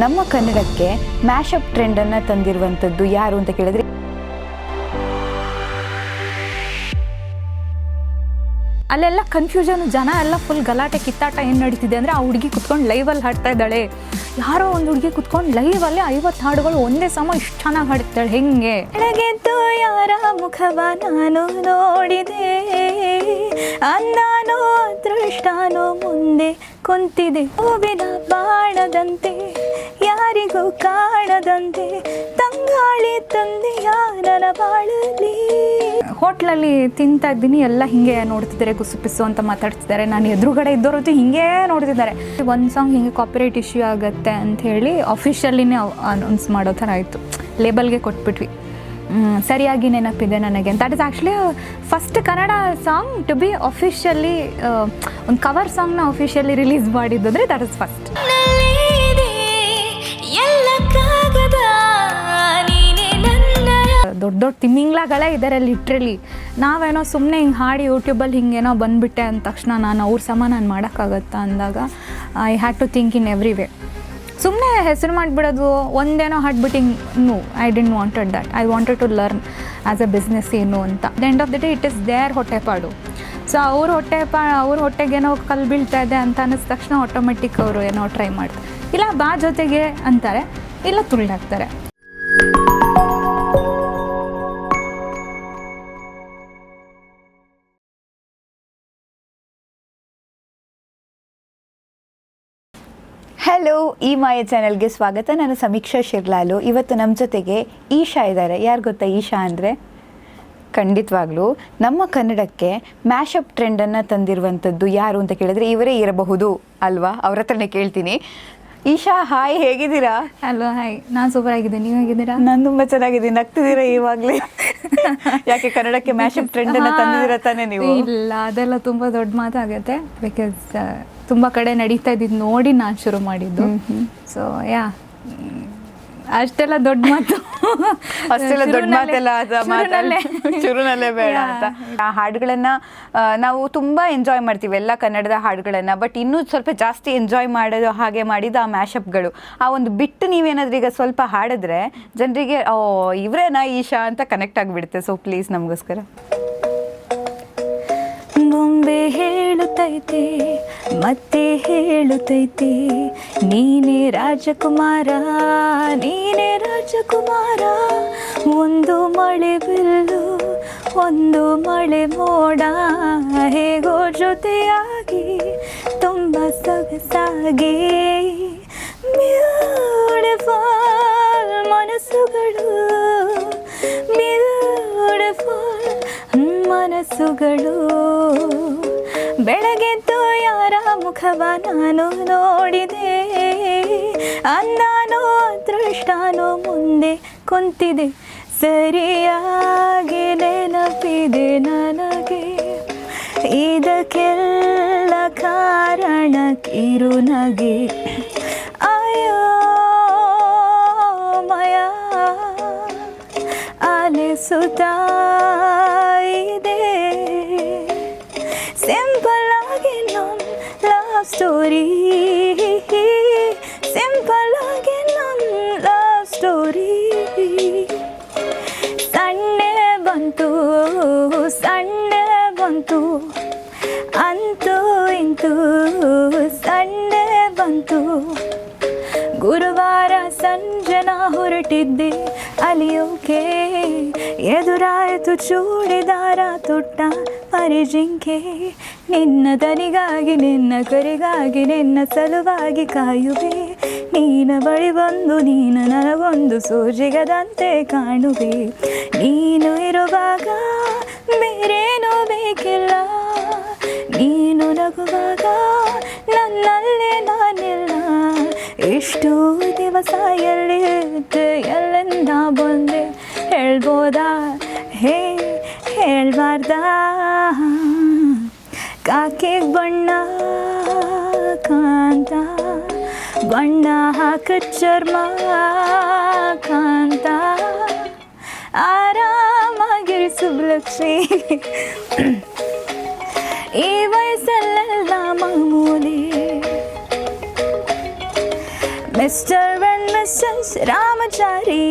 ನಮ್ಮ ಕನ್ನಡಕ್ಕೆ ಮ್ಯಾಶಪ್ ಟ್ರೆಂಡನ್ನು ತಂದಿರುವಂಥದ್ದು ಯಾರು ಅಂತ ಕೇಳಿದ್ರೆ ಅಲ್ಲೆಲ್ಲ ಕನ್ಫ್ಯೂಷನ್, ಜನ ಎಲ್ಲ ಫುಲ್ ಗಲಾಟೆ ಕಿತ್ತಾಟ ಏನು ನಡೀತಿದೆ ಅಂದರೆ ಆ ಹುಡುಗಿ ಕುತ್ಕೊಂಡು ಲೈವಲ್ಲಿ ಹಾಡ್ತಾ ಇದ್ದಾಳೆ. ಯಾರೋ ಒಂದು ಹುಡುಗಿ ಕುತ್ಕೊಂಡು ಲೈವಲ್ಲಿ 50 ಹಾಡುಗಳು ಒಂದೇ ಸಮ ಇಷ್ಟು ಚೆನ್ನಾಗಿ ಹಾಡ್ತಾಳೆ. ಹೆಂಗೆ ಬೆಳಗೆದ್ದು ಯಾರ ಮುಖವ ನಾನು ನೋಡಿದೆ, ಅಂದಾನೋ ಅದೃಷ್ಟನೋ ಮುಂದೆ ಕುಂತಿದೆ, ಹೂವಿನ ಬಾಣದಂತೆ ಯಾರಿಗೂ ಕಾಣದಂತೆ ತಂಗಾಳಿ ತಂದೆಯ ನನ್ನ ಬಾಳಲಿ. ಹೋಟ್ಲಲ್ಲಿ ತಿಂತಾ ಇದ್ದೀನಿ, ಎಲ್ಲ ಹಿಂಗೆ ನೋಡ್ತಿದ್ದಾರೆ, ಗುಸುಪಿಸು ಅಂತ ಮಾತಾಡ್ತಿದ್ದಾರೆ. ನಾನು ಎದುರುಗಡೆ ಇದ್ದವರಂತೂ ಹಿಂಗೆ ನೋಡ್ತಿದ್ದಾರೆ. ಒಂದು ಸಾಂಗ್ ಹಿಂಗೆ ಕಾಪಿರೈಟ್ ಇಶ್ಯೂ ಆಗುತ್ತೆ ಅಂತ ಹೇಳಿ ಅಫಿಷಿಯಲಿನೇ ಅನೌನ್ಸ್ ಮಾಡೋ ಥರ ಆಯಿತು. ಲೇಬಲ್ಗೆ ಕೊಟ್ಬಿಟ್ವಿ. ಸರಿಯಾಗಿ ನೆನಪಿದೆ ನನಗೆ. That is actually first Kannada song to be officially, ಒಂದು ಕವರ್ ಸಾಂಗ್ನ ಅಫಿಷಿಯಲಿ ರಿಲೀಸ್ ಮಾಡಿದ್ದು ಅಂದರೆ ದಟ್ ಇಸ್ ಫಸ್ಟ್. ದೊಡ್ಡ ದೊಡ್ಡ ತಿಮ್ಮಿಂಗ್ಲಗಳೇ ಇದ್ದಾರೆ ಲಿಟ್ರಲಿ. ನಾವೇನೋ ಸುಮ್ಮನೆ ಹಿಂಗೆ ಹಾಡಿ ಯೂಟ್ಯೂಬಲ್ಲಿ ಹಿಂಗೇನೋ ಬಂದುಬಿಟ್ಟೆ ಅಂದ ತಕ್ಷಣ ನಾನು ಅವ್ರ ಸಮ ನಾನು ಮಾಡೋಕ್ಕಾಗತ್ತಾ ಅಂದಾಗ I had to think in every way. ಸುಮ್ಮನೆ ಹೆಸರು ಮಾಡಿಬಿಡೋದು, ಒಂದೇನೋ ಹಾಡ್ಬಿಟ್ಟು ಹಿಂಗೆ no, I didn't wanted that. I wanted to learn as a business ಏನು ಅಂತ. The end of the day it is there ಹೊಟ್ಟೆಪಾಡು. ಸೊ ಅವ್ರ ಹೊಟ್ಟೆಗೇನೋ ಕಲ್ಲು ಬೀಳ್ತಾ ಇದೆ ಅಂತ ಅನ್ನಿದ ತಕ್ಷಣ ಆಟೋಮೆಟಿಕ್ ಅವರು ಏನೋ ಟ್ರೈ ಮಾಡ್ತಾರೆ, ಇಲ್ಲ ಬಾ ಜೊತೆಗೆ ಅಂತಾರೆ, ಇಲ್ಲ ತುಳಿದಾಕ್ತಾರೆ. ಹಲೋ, ಈ ಮಾಯ ಚಾನೆಲ್ಗೆ ಸ್ವಾಗತ. ನಾನು ಸಮೀಕ್ಷಾ ಶಿರ್ಲಾಲು. ಇವತ್ತು ನಮ್ಮ ಜೊತೆಗೆ ಈಶಾ ಇದ್ದಾರೆ. ಯಾರು ಗೊತ್ತಾ ಈಶಾ ಅಂದರೆ? ಖಂಡಿತವಾಗ್ಲೂ ನಮ್ಮ ಕನ್ನಡಕ್ಕೆ ಮ್ಯಾಶಪ್ ಟ್ರೆಂಡನ್ನು ತಂದಿರುವಂಥದ್ದು ಯಾರು ಅಂತ ಕೇಳಿದ್ರೆ ಇವರೇ ಇರಬಹುದು ಅಲ್ವಾ? ಅವ್ರ ಹತ್ರನೇ ಕೇಳ್ತೀನಿ. ಈಶಾ, ಹಾಯ್, ಹೇಗಿದ್ದೀರಾ? ಹಲೋ, ಹಾಯ್, ನಾನು ಸೂಪರ್ ಆಗಿದ್ದೀನಿ. ನೀವು ಹೇಗಿದ್ದೀರಾ? ನಾನು ತುಂಬ ಚೆನ್ನಾಗಿದ್ದೀನಿ. ನಗ್ತಿದ್ದೀರಾ ಇವಾಗಲೇ? ಯಾಕೆ ಕನ್ನಡಕ್ಕೆ ಮ್ಯಾಶಪ್ ಟ್ರೆಂಡನ್ನು ತಂದಿದ್ದೀರಾ ತಾನೇ ನೀವು? ಇಲ್ಲ, ಅದೆಲ್ಲ ತುಂಬ ದೊಡ್ಡ ಮಾತಾಗುತ್ತೆ. ಬಿಕಾಸ್ ತುಂಬ ಕಡೆ ನಡೀತಾ ಇದ್ದಿದ್ದು ನೋಡಿ ನಾನು ಶುರು ಮಾಡಿದ್ದು. ಸೊ ಯಾ, ಅಷ್ಟೆಲ್ಲ ದೊಡ್ಡ ಮಾತು, ಅಷ್ಟೆಲ್ಲ ದೊಡ್ಡ ಮಾತೆಲ್ಲ ಶುರುನಲ್ಲೇ ಬೇಡ ಅಂತ. ಆ ಹಾಡುಗಳನ್ನು ನಾವು ತುಂಬ ಎಂಜಾಯ್ ಮಾಡ್ತೀವಿ, ಎಲ್ಲ ಕನ್ನಡದ ಹಾಡುಗಳನ್ನು. ಬಟ್ ಇನ್ನೂ ಸ್ವಲ್ಪ ಜಾಸ್ತಿ ಎಂಜಾಯ್ ಮಾಡೋದು ಹಾಗೆ ಮಾಡಿದ ಆ ಮ್ಯಾಶಪ್ಗಳು. ಆ ಒಂದು ಬಿಟ್ಟು ನೀವೇನಾದ್ರೂ ಈಗ ಸ್ವಲ್ಪ ಹಾಡಿದ್ರೆ ಜನರಿಗೆ ಓ ಇವರೇನಾ ಈಶಾ ಅಂತ ಕನೆಕ್ಟ್ ಆಗಿಬಿಡುತ್ತೆ. ಸೊ ಪ್ಲೀಸ್ ನಮಗೋಸ್ಕರ. ಬೊಂಬೆ ಹೇಳುತ್ತೈತೆ ಮತ್ತೆ ಹೇಳುತ್ತೈತೆ, ನೀನೇ ರಾಜಕುಮಾರ, ನೀನೇ ರಾಜಕುಮಾರ. ಒಂದು ಮಳೆ ಬಿಲ್ಲು, ಒಂದು ಮಳೆ ಮೋಡ, ಹೇಗೋ ಜೊತೆಯಾಗಿ ತುಂಬ ಸೊಗಸಾಗಿ. ಬ್ಯೂಟಿಫುಲ್ ಮನಸ್ಸುಗಳು, ಬ್ಯೂಟಿಫುಲ್ ಮನಸ್ಸುಗಳು. ಬೆಳಗೆದ್ದು ಯಾರ ಮುಖವ ನಾನು ನೋಡಿದೆ, ಅಂದಾನೋ ಅದೃಷ್ಟನೋ ಮುಂದೆ ಕುಂತಿದೆ, ಸರಿಯಾಗಿ ನೆನಪಿದೆ ನನಗೆ. ಇದಕ್ಕೆಲ್ಲ ಕಾರಣ ಕಿರುನಗೆ. ಅಯ್ಯೋ ಮಯ ಆಲಿಸುತ್ತಾ ಇದೆ ಸಿಂಪಲ್ ಆಗಿ ನಮ್ಮ ಲವ್ ಸ್ಟೋರಿ, ಸಿಂಪಲ್ ಆಗಿ ನಮ್ಮ ಲವ್ ಸ್ಟೋರಿ. ಸಣ್ಣೆ ಬಂತು, ಸಣ್ಣೆ ಬಂತು, ಅಂತೂ ಇಂತೂ ಸಣ್ಣೆ ಬಂತು. ಗುರುವಾರ ಸಂಜೆನ ಹೊರಟಿದ್ದೆ ಅಲಿಯೋಕೆ, ಎದುರಾಯಿತು ಚೂಡಿದಾರ ತೊಟ್ಟ ಪರಿಜಿಂಕೆ. ನಿನ್ನ ದನಿಗಾಗಿ, ನಿನ್ನ ಕರಿಗಾಗಿ, ನಿನ್ನ ಸಲುವಾಗಿ ಕಾಯುವೆ. ನೀನ ಬಳಿ ಬಂದು ನೀನು ನನಗೊಂದು ಸೋಜಿಗದಂತೆ ಕಾಣುವೆ. ನೀನು ಇರುವಾಗ ಬೇರೇನೂ ಬೇಕಿಲ್ಲ, ನೀನು ನಗುವಾಗ ನನ್ನಲ್ಲೇ ನಾನಿಲ್ಲ. ಎಷ್ಟು ದಿವಸ ಎಲ್ಲಿದ್ದೆ, ಎಲ್ಲಿಂದ ಬಂದೆ ಹೇಳ್ಬೋದಾ, ಹೇಳ್ಬಾರ್ದಾ? ಕಾಕಿ ಬಣ್ಣ ಕಾಂತ, ಬಣ್ಣ ಹಾಕ ಚರ್ಮ ಕಾಂತ, ಆರಾಮಾಗಿರಿ ಸುಬ್ಲಕ್ಷ್ಮಿ. ಈ ವಯಸ್ಸಲ್ಲೆಲ್ಲ ಮಾಮೂಲಿ, ಮಿಸ್ಟರ್ ಅಂಡ್ ಮಿಸ್ಸಸ್ ರಾಮಚಾರಿ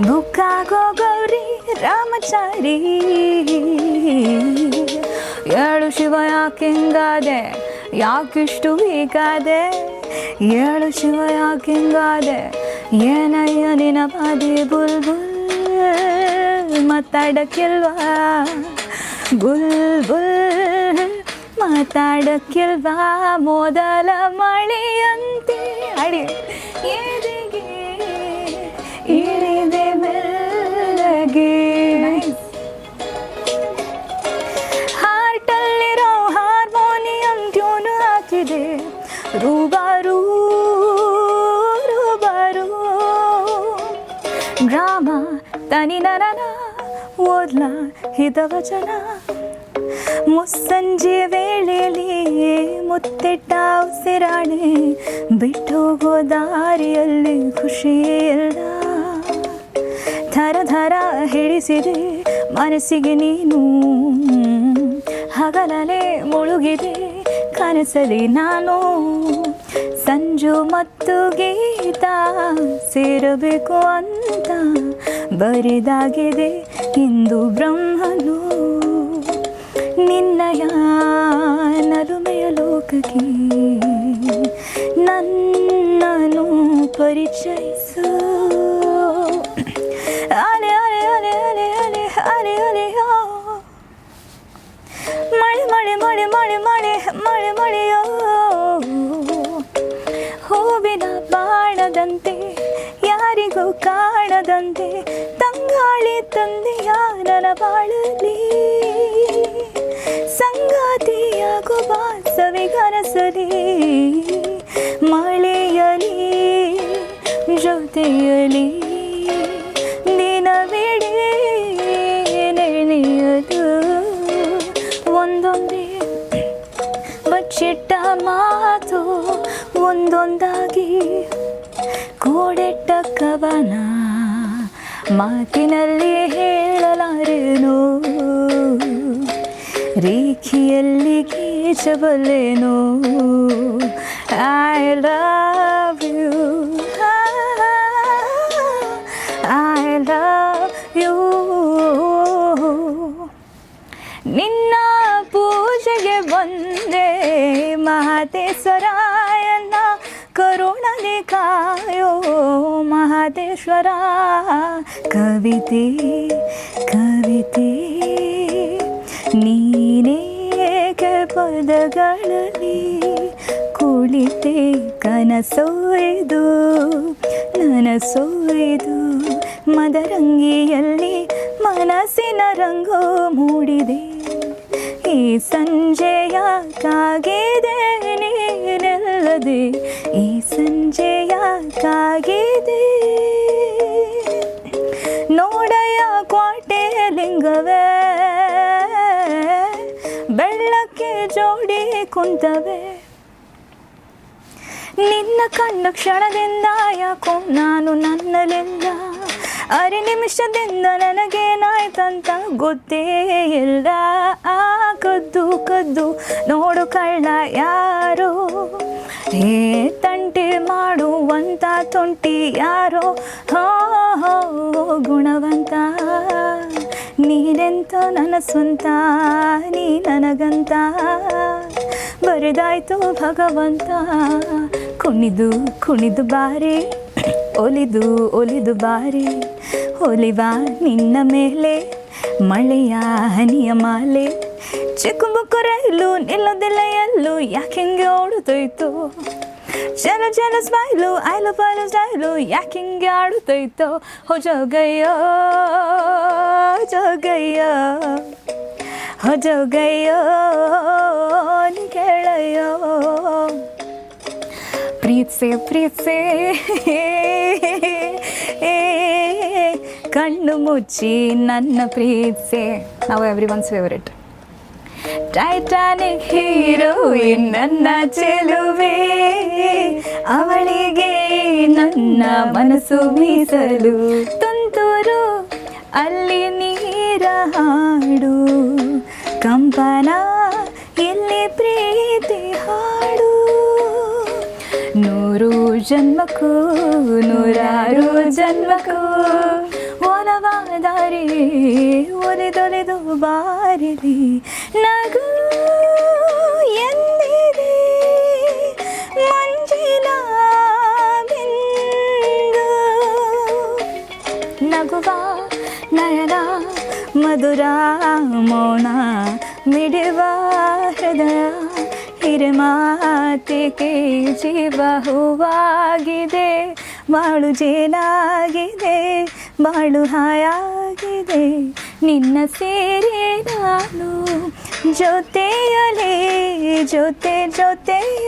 ಬುಕ್ಕಾಗೋ ಗೌರಿ ರಾಮಚಾರಿ ಏಳು ಶಿವ ಯಾಕಿಂಗಾದೆ ಯಾಕಿಷ್ಟು ಹೀಗಾದೆ ಏಳು ಶಿವ ಯಾಕಿಂಗಾದೆ ಏನಯ್ಯ ನಿನ ಬಾದಿ ಬುಲ್ ಬುಲ್ ಮಾತಾಡಕ್ಕಿಲ್ವಾ ಬುಲ್ ಬುಲ್ ಮಾತಾಡಕ್ಕಿಲ್ವಾ ಮೊದಲ ಮಳೆಯಂತೆ ಅಡಿ ಎದೆಗೆ ಇಳಿದೆ ಮೆಲ್ಲಗೆ ಹಾರ್ಟಲ್ಲಿರೋ ಹಾರ್ಮೋನಿಯಂ ಟ್ಯೂನ್ ಹಾಕಿದೆ ರೂಬಾರು ರೂಬಾರು ಡ್ರಾಮ ತನಿ ನನ ಓದ್ಲ ಹಿತವಚನ ಮುಸ್ಸಂಜೆ ವೇಳೆಯಲ್ಲಿ ಮುತ್ತಿಟ್ಟ ಉಸಿರಾಣೆ ಬಿಟ್ಟೋಗೋ ದಾರಿಯಲ್ಲಿ ಖುಷಿಯಿಲ್ಲ ಥರ ಥರ ಹಿಡಿಸಿದೆ ಮನಸ್ಸಿಗೆ ನೀನು ಹಗಲಲೆ ಮುಳುಗಿದೆ ಕನಸಲಿ ನಾನು ಸಂಜು ಮತ್ತು ಗೀತ ಸೇರಬೇಕು ಅಂತ ಬರಿದಾಗಿದೆ ಇಂದು ಬ್ರಹ್ಮನು ನಿನ್ನಯ ನಲುಮೆಯ ಲೋಕಕ್ಕೆ ನನ್ನನು ಪರಿಚಯಿಸು ಅಲೆ ಅಲೆ ಅಲೆ ಅಲೆ ಅಲೆ ಅಲೆ ಅಲೆಯೋ ಮಳೆ ಮಳೆ ಮಳೆ ಮಳೆ ಮಳೆ ಮಳೆ ಮಳೆಯೋ ಹೂವಿನ ಬಾಣದಂತೆ ಯಾರಿಗೂ ಕಾಣದಂತೆ ತಂಗಾಳಿ ತಂದೆಯ ನನ್ನ ಬಾಳಲಿ ಸಂಗಾತಿಯಾಗುವ ಸವಿಗನಸಲಿ ಮಳೆಯಲಿ ಜೊತೆಯಲಿ ದಿನವಿಡೀ ನೆನೆಯದು ಒಂದೊಂದೇ ಬಚ್ಚಿಟ್ಟ ಮಾತು ಒಂದೊಂದಾಗಿ ಕೋಡೆಟ್ಟ ಕವನ ಮಾತಿನಲ್ಲಿ ಹೇಳಲಾರೇನು ರೇಖೆಯಲ್ಲಿ ಗೀಚಬಲ್ಲೇನು I love you I love you ನಿನ್ನ ಪೂಜೆಗೆ ಬಂದೆ ಮಹದೇಶ್ವರಾಯನ ಕರುಣನೆ ಕಾಯೋ ಮಹದೇಶ್ವರ ಕವಿತೆ ಕವಿತೆ ನೀನೇಕೆ ಪದಗಳಲ್ಲಿ ಕುಳಿತೆ ಕನಸೊಯ್ದು ನನಸೊಯ್ದು ಮದರಂಗಿಯಲ್ಲಿ ಮನಸ್ಸಿನ ರಂಗು ಮೂಡಿದೆ ಈ ಸಂಜೆಯ ಕಾಗಿದೆ ನೀನೆಲ್ಲದೆ ಈ ಸಂಜೆಯ ಕಾಗಿದೆ ನೋಡಯ್ಯ ಕೋಟೆ ಲಿಂಗವೇ ಬೆಳ್ಳಕ್ಕೆ ಜೋಡಿ ಕುಂತವೆ ನಿನ್ನ ಕಂಡ ಕ್ಷಣದಿಂದ ಯಾಕೋ ನಾನು ನನ್ನಲೆಲ್ಲ ಅರೆ ನಿಮಿಷದಿಂದ ನನಗೇನಾಯ್ತಂತ ಗೊತ್ತೇ ಇಲ್ಲ ಆ ಕದ್ದು ಕದ್ದು ನೋಡು ಕಳ್ಳ ಯಾರೋ ಹೇ ತಂಟೆ ಮಾಡುವಂತ ತೊಂಟಿ ಯಾರೋ ಹೋ ಹೋ ಗುಣವಂತ ನೀನೆಂತ ನನ್ನ ಸ್ವಂತ ನೀ ನನಗಂತ ಬರೆದಾಯ್ತು ಭಗವಂತ ಕುಣಿದು ಕುಣಿದು ಬಾರಿ ಒಲಿದು ಒಲಿದು ಬಾರಿ ಒಲಿವ ನಿನ್ನ ಮೇಲೆ ಮಳೆಯ ಹನಿಯ ಮಾಲೆ ಚಿಕ್ಕುಬುಕ್ಕು ರೈಲು ನಿಲ್ಲದಿಲ್ಲ ಎಲ್ಲೂ ಯಾಕೆಂಗೆ ಓಡುತ್ತೋಯ್ತು ಜನ ಜನ ಸ್ಮೈಲು ಐಲು ಪಾಲು ಸ್ಟೈಲು ಯಾಕೆಂಗೆ ಆಡುತ್ತೋಯ್ತು ಹೋ ಜೋಗಯ್ಯೋ ಜೋಗಯ್ಯೋ ಹೋ ಜೋಗಯ್ಯೋ ನೀ ಕೇಳಯ್ಯೋ ಪ್ರೀತ್ಸೆ ಪ್ರೀತ್ಸೆ ಕಣ್ಣು ಮುಚ್ಚಿ ನನ್ನ ಪ್ರೀತ್ಸೆ ನಾವು every once favourite Titanic heroine ನನ್ನ ಚೆಲುವೆ ಅವಳಿಗೆ ನನ್ನ ಮನಸ್ಸು ಮೀಸಲು ತುಂತುರು ಅಲ್ಲಿ ನೀರ ಹಾಡು ಕಂಪನ ಇಲ್ಲಿ ಪ್ರೀತಿ ಹಾಡು ಜನ್ಮಕ್ಕೂ ನೂರಾರು ಜನ್ಮಕ್ಕೂ ಒಲವಾದಾರಿ ಒಲಿದೊಲಿದು ಬಾರಿಲಿ ನಗು ಎಂದಿದೆ ಮಂಜಿನ ಬಿಂದು ನಗುವ ನಯನ ಮಧುರ ಮೌನ ಮಿಡಿವ ಹೃದಯ ಹಿರಿಮಾತಿಗೆ ಜೀವ ಹೂವಾಗಿದೆ ಬಾಳು ಜೇನಾಗಿದೆ ಬಾಳು ಹಾಯಾಗಿದೆ ನಿನ್ನ ಸೇರಿ ನಾನು ಜೊತೆಯಲಿ ಜೊತೆಯಲಿರುವೆನು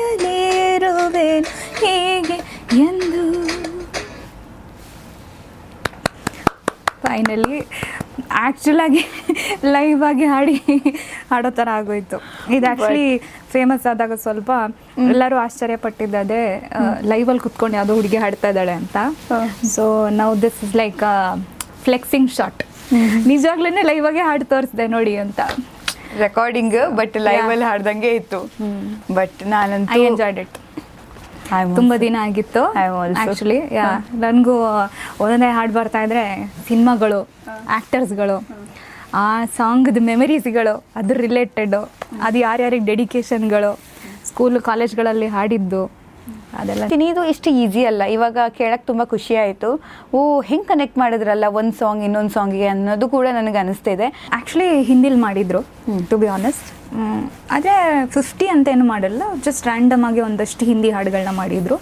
ಹೀಗೆ ಎಂದು. ಫೈನಲಿ ಆ್ಯಕ್ಚುಲಾಗಿ ಲೈವ್ ಆಗಿ ಹಾಡೋ ಥರ ಆಗೋಯ್ತು. ಇದು ಆ್ಯಕ್ಚುಲಿ ಫೇಮಸ್ ಆದಾಗ ಸ್ವಲ್ಪ ಎಲ್ಲರೂ ಆಶ್ಚರ್ಯಪಟ್ಟಿದ್ದೆ ಲೈವಲ್ಲಿ ಕುತ್ಕೊಂಡು ಯಾವುದೋ ಹುಡುಗಿ ಹಾಡ್ತಾ ಇದ್ದಾಳೆ ಅಂತ. ಸೊ ನಾವು this is like flexing shot. ನಿಜವಾಗ್ಲೂ ಲೈವ್ ಆಗಿ ಹಾಡು ತೋರಿಸ್ದೆ ನೋಡಿ ಅಂತ. ರೆಕಾರ್ಡಿಂಗ್ ಬಟ್ ಲೈವಲ್ಲಿ ಹಾಡ್ದಂಗೆ ಇತ್ತು. ಬಟ್ ನಾನಂತೂ ಐ ಎಂಜಾಯ್ಡ್ ಇಟ್. ತುಂಬ ದಿನ ಆಗಿತ್ತು ಆ್ಯಕ್ಚುಲಿ. ನನಗೂ ಒಂದೊಂದೇ ಹಾಡು ಬರ್ತಾ ಇದ್ರೆ ಸಿನಿಮಾಗಳು, ಆ್ಯಕ್ಟರ್ಸ್ಗಳು, ಆ ಸಾಂಗ್ದು ಮೆಮರೀಸ್ಗಳು, ಅದ್ರ ರಿಲೇಟೆಡು, ಅದು ಯಾರ್ಯಾರಿಗೆ ಡೆಡಿಕೇಶನ್ಗಳು, ಸ್ಕೂಲ್ ಕಾಲೇಜ್ಗಳಲ್ಲಿ ಹಾಡಿದ್ದು ಅದೆಲ್ಲ. ಇದು ಇಷ್ಟು ಈಸಿ ಅಲ್ಲ. ಇವಾಗ ಕೇಳಕ್ಕೆ ತುಂಬ ಖುಷಿ ಆಯಿತು. ಹೆಂಗೆ ಕನೆಕ್ಟ್ ಮಾಡಿದ್ರಲ್ಲ ಒಂದು ಸಾಂಗ್ ಇನ್ನೊಂದು ಸಾಂಗಿಗೆ ಅನ್ನೋದು ಕೂಡ ನನಗೆ ಅನಿಸ್ತಿದೆ. ಆ್ಯಕ್ಚುಲಿ ಹಿಂದಿಲಿ ಮಾಡಿದ್ರು ಟು ಬಿ ಆನೆಸ್ಟ್. ಆದರೆ 50 ಅಂತ ಏನು ಮಾಡಲ್ಲ, ಜಸ್ಟ್ ರ್ಯಾಂಡಮ್ ಆಗಿ ಒಂದಷ್ಟು ಹಿಂದಿ ಹಾಡುಗಳನ್ನ ಮಾಡಿದರು.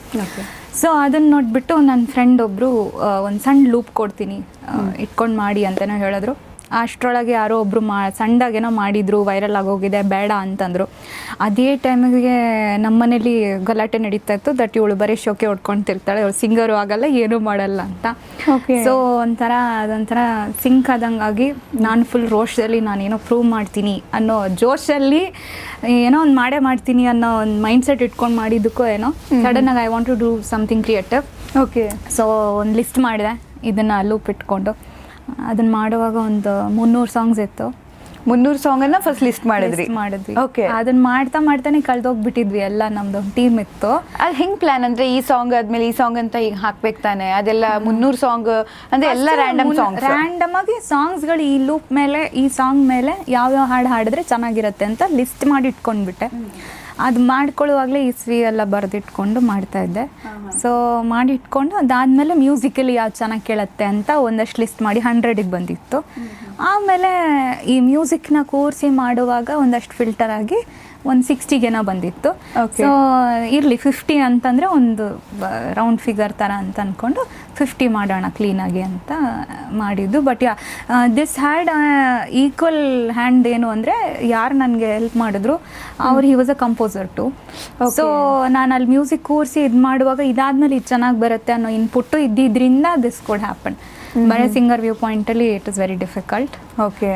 ಸೊ ಅದನ್ನು ನೋಡಿಬಿಟ್ಟು ನನ್ನ ಫ್ರೆಂಡ್ ಒಬ್ಬರು ಒಂದು ಸಣ್ಣ ಲೂಪ್ ಕೊಡ್ತೀನಿ ಇಟ್ಕೊಂಡು ಮಾಡಿ ಅಂತಲೇ ಹೇಳಿದ್ರು. ಅಷ್ಟರೊಳಗೆ ಯಾರೋ ಒಬ್ಬರು ಸಣ್ಣದಾಗೇನೋ ಮಾಡಿದರು, ವೈರಲ್ ಆಗೋಗಿದೆ, ಬೇಡ ಅಂತಂದರು. ಅದೇ ಟೈಮಿಗೆ ನಮ್ಮ ಮನೇಲಿ ಗಲಾಟೆ ನಡೀತಾ ಇತ್ತು ದಟ್ ಇವಳು ಬರೀ ಶೋಕೆ ಹೊಡ್ಕೊಳ್ತಿರ್ತಾಳೆ, ಇವಳು ಸಿಂಗರು ಆಗಲ್ಲ ಏನೂ ಮಾಡಲ್ಲ ಅಂತ. ಸೊ ಅದೊಂಥರ ಸಿಂಕ್ ಆದಂಗಾಗಿ ನಾನು ಫುಲ್ ರೋಷದಲ್ಲಿ ನಾನೇನೋ ಪ್ರೂವ್ ಮಾಡ್ತೀನಿ ಅನ್ನೋ ಜೋಶಲ್ಲಿ ಏನೋ ಒಂದು ಮಾಡ್ತೀನಿ ಅನ್ನೋ ಒಂದು ಮೈಂಡ್ಸೆಟ್ ಇಟ್ಕೊಂಡು ಮಾಡಿದ್ದಕ್ಕೋ ಏನೋ ಸಡನ್ನಾಗಿ I want to do something creative. So ಒಂದು ಲಿಸ್ಟ್ ಮಾಡಿದೆ ಇದನ್ನು ಲೂಪ್ ಇಟ್ಕೊಂಡು. ಅದನ್ನ ಮಾಡುವಾಗ ಒಂದು 300 ಸಾಂಗ್ಸ್ ಇತ್ತು. 300 ಸಾಂಗನ್ನು ಫಸ್ಟ್ ಲಿಸ್ಟ್ ಮಾಡಿದ್ವಿ. ಓಕೆ. ಅದನ್ನ ಮಾಡ್ತಾನೆ ಕಳೆದೋಗ್ಬಿಟ್ಟಿದ್ವಿ ಎಲ್ಲ. ನಮ್ದು ಟೀಮ್ ಇತ್ತು. ಅದು ಹೆಂಗೆ ಪ್ಲಾನ್ ಅಂದರೆ ಈ ಸಾಂಗ್ ಆದ್ಮೇಲೆ ಈ ಸಾಂಗ್ ಅಂತ ಈಗ ಹಾಕ್ಬೇಕು ತಾನೆ? ಅದೆಲ್ಲ 300 ಸಾಂಗ್ ಅಂದರೆ ಎಲ್ಲ ರ್ಯಾಂಡಮ್ ಆಗಿ ಸಾಂಗ್ಸ್ಗಳು ಈ ಲೂಪ್ ಮೇಲೆ, ಈ ಸಾಂಗ್ ಮೇಲೆ ಯಾವ್ಯಾವ ಹಾಡು ಹಾಡಿದ್ರೆ ಚೆನ್ನಾಗಿರುತ್ತೆ ಅಂತ ಲಿಸ್ಟ್ ಮಾಡಿ ಇಟ್ಕೊಂಡ್ಬಿಟ್ಟೆ. ಅದು ಮಾಡ್ಕೊಳ್ಳುವಾಗಲೇ ಇಸ್ವಿ ಎಲ್ಲ ಬರೆದಿಟ್ಕೊಂಡು ಮಾಡ್ತಾಯಿದ್ದೆ. ಸೊ ಮಾಡಿ ಇಟ್ಕೊಂಡು ಅದಾದಮೇಲೆ ಮ್ಯೂಸಿಕಲ್ಲಿ ಯಾವ್ದು ಚೆನ್ನಾಗಿ ಕೇಳುತ್ತೆ ಅಂತ ಒಂದಷ್ಟು ಲಿಸ್ಟ್ ಮಾಡಿ 100ಗೆ ಬಂದಿತ್ತು. ಆಮೇಲೆ ಈ ಮ್ಯೂಸಿಕ್ನ ಕೂರಿಸಿ ಮಾಡುವಾಗ ಒಂದಷ್ಟು ಫಿಲ್ಟರ್ ಆಗಿ ಒಂದು 60ಗೇನೋ ಬಂದಿತ್ತು. ಸೊ ಇರಲಿ 50 ಅಂತಂದರೆ ಒಂದು ರೌಂಡ್ ಫಿಗರ್ ಥರ ಅಂತ ಅಂದ್ಕೊಂಡು 50 ಮಾಡೋಣ ಕ್ಲೀನಾಗಿ ಅಂತ ಮಾಡಿದ್ದು. But this had equal hand ಏನು ಅಂದರೆ ಯಾರು ನನಗೆ ಹೆಲ್ಪ್ ಮಾಡಿದ್ರು ಅವ್ರು he was a composer too. So ನಾನು ಅಲ್ಲಿ ಮ್ಯೂಸಿಕ್ ಕೂರಿಸಿ ಇದು ಮಾಡುವಾಗ ಇದಾದ್ಮೇಲೆ ಇದು ಚೆನ್ನಾಗಿ ಬರುತ್ತೆ ಅನ್ನೋ ಇನ್ಪುಟ್ಟು ಇದ್ದಿದ್ದರಿಂದ ದಿಸ್ ಕುಡ್ ಹ್ಯಾಪನ್. ಬರೀ ಸಿಂಗರ್ ವ್ಯೂ ಪಾಯಿಂಟಲ್ಲಿ ಇಟ್ ಇಸ್ ವೆರಿ ಡಿಫಿಕಲ್ಟ್.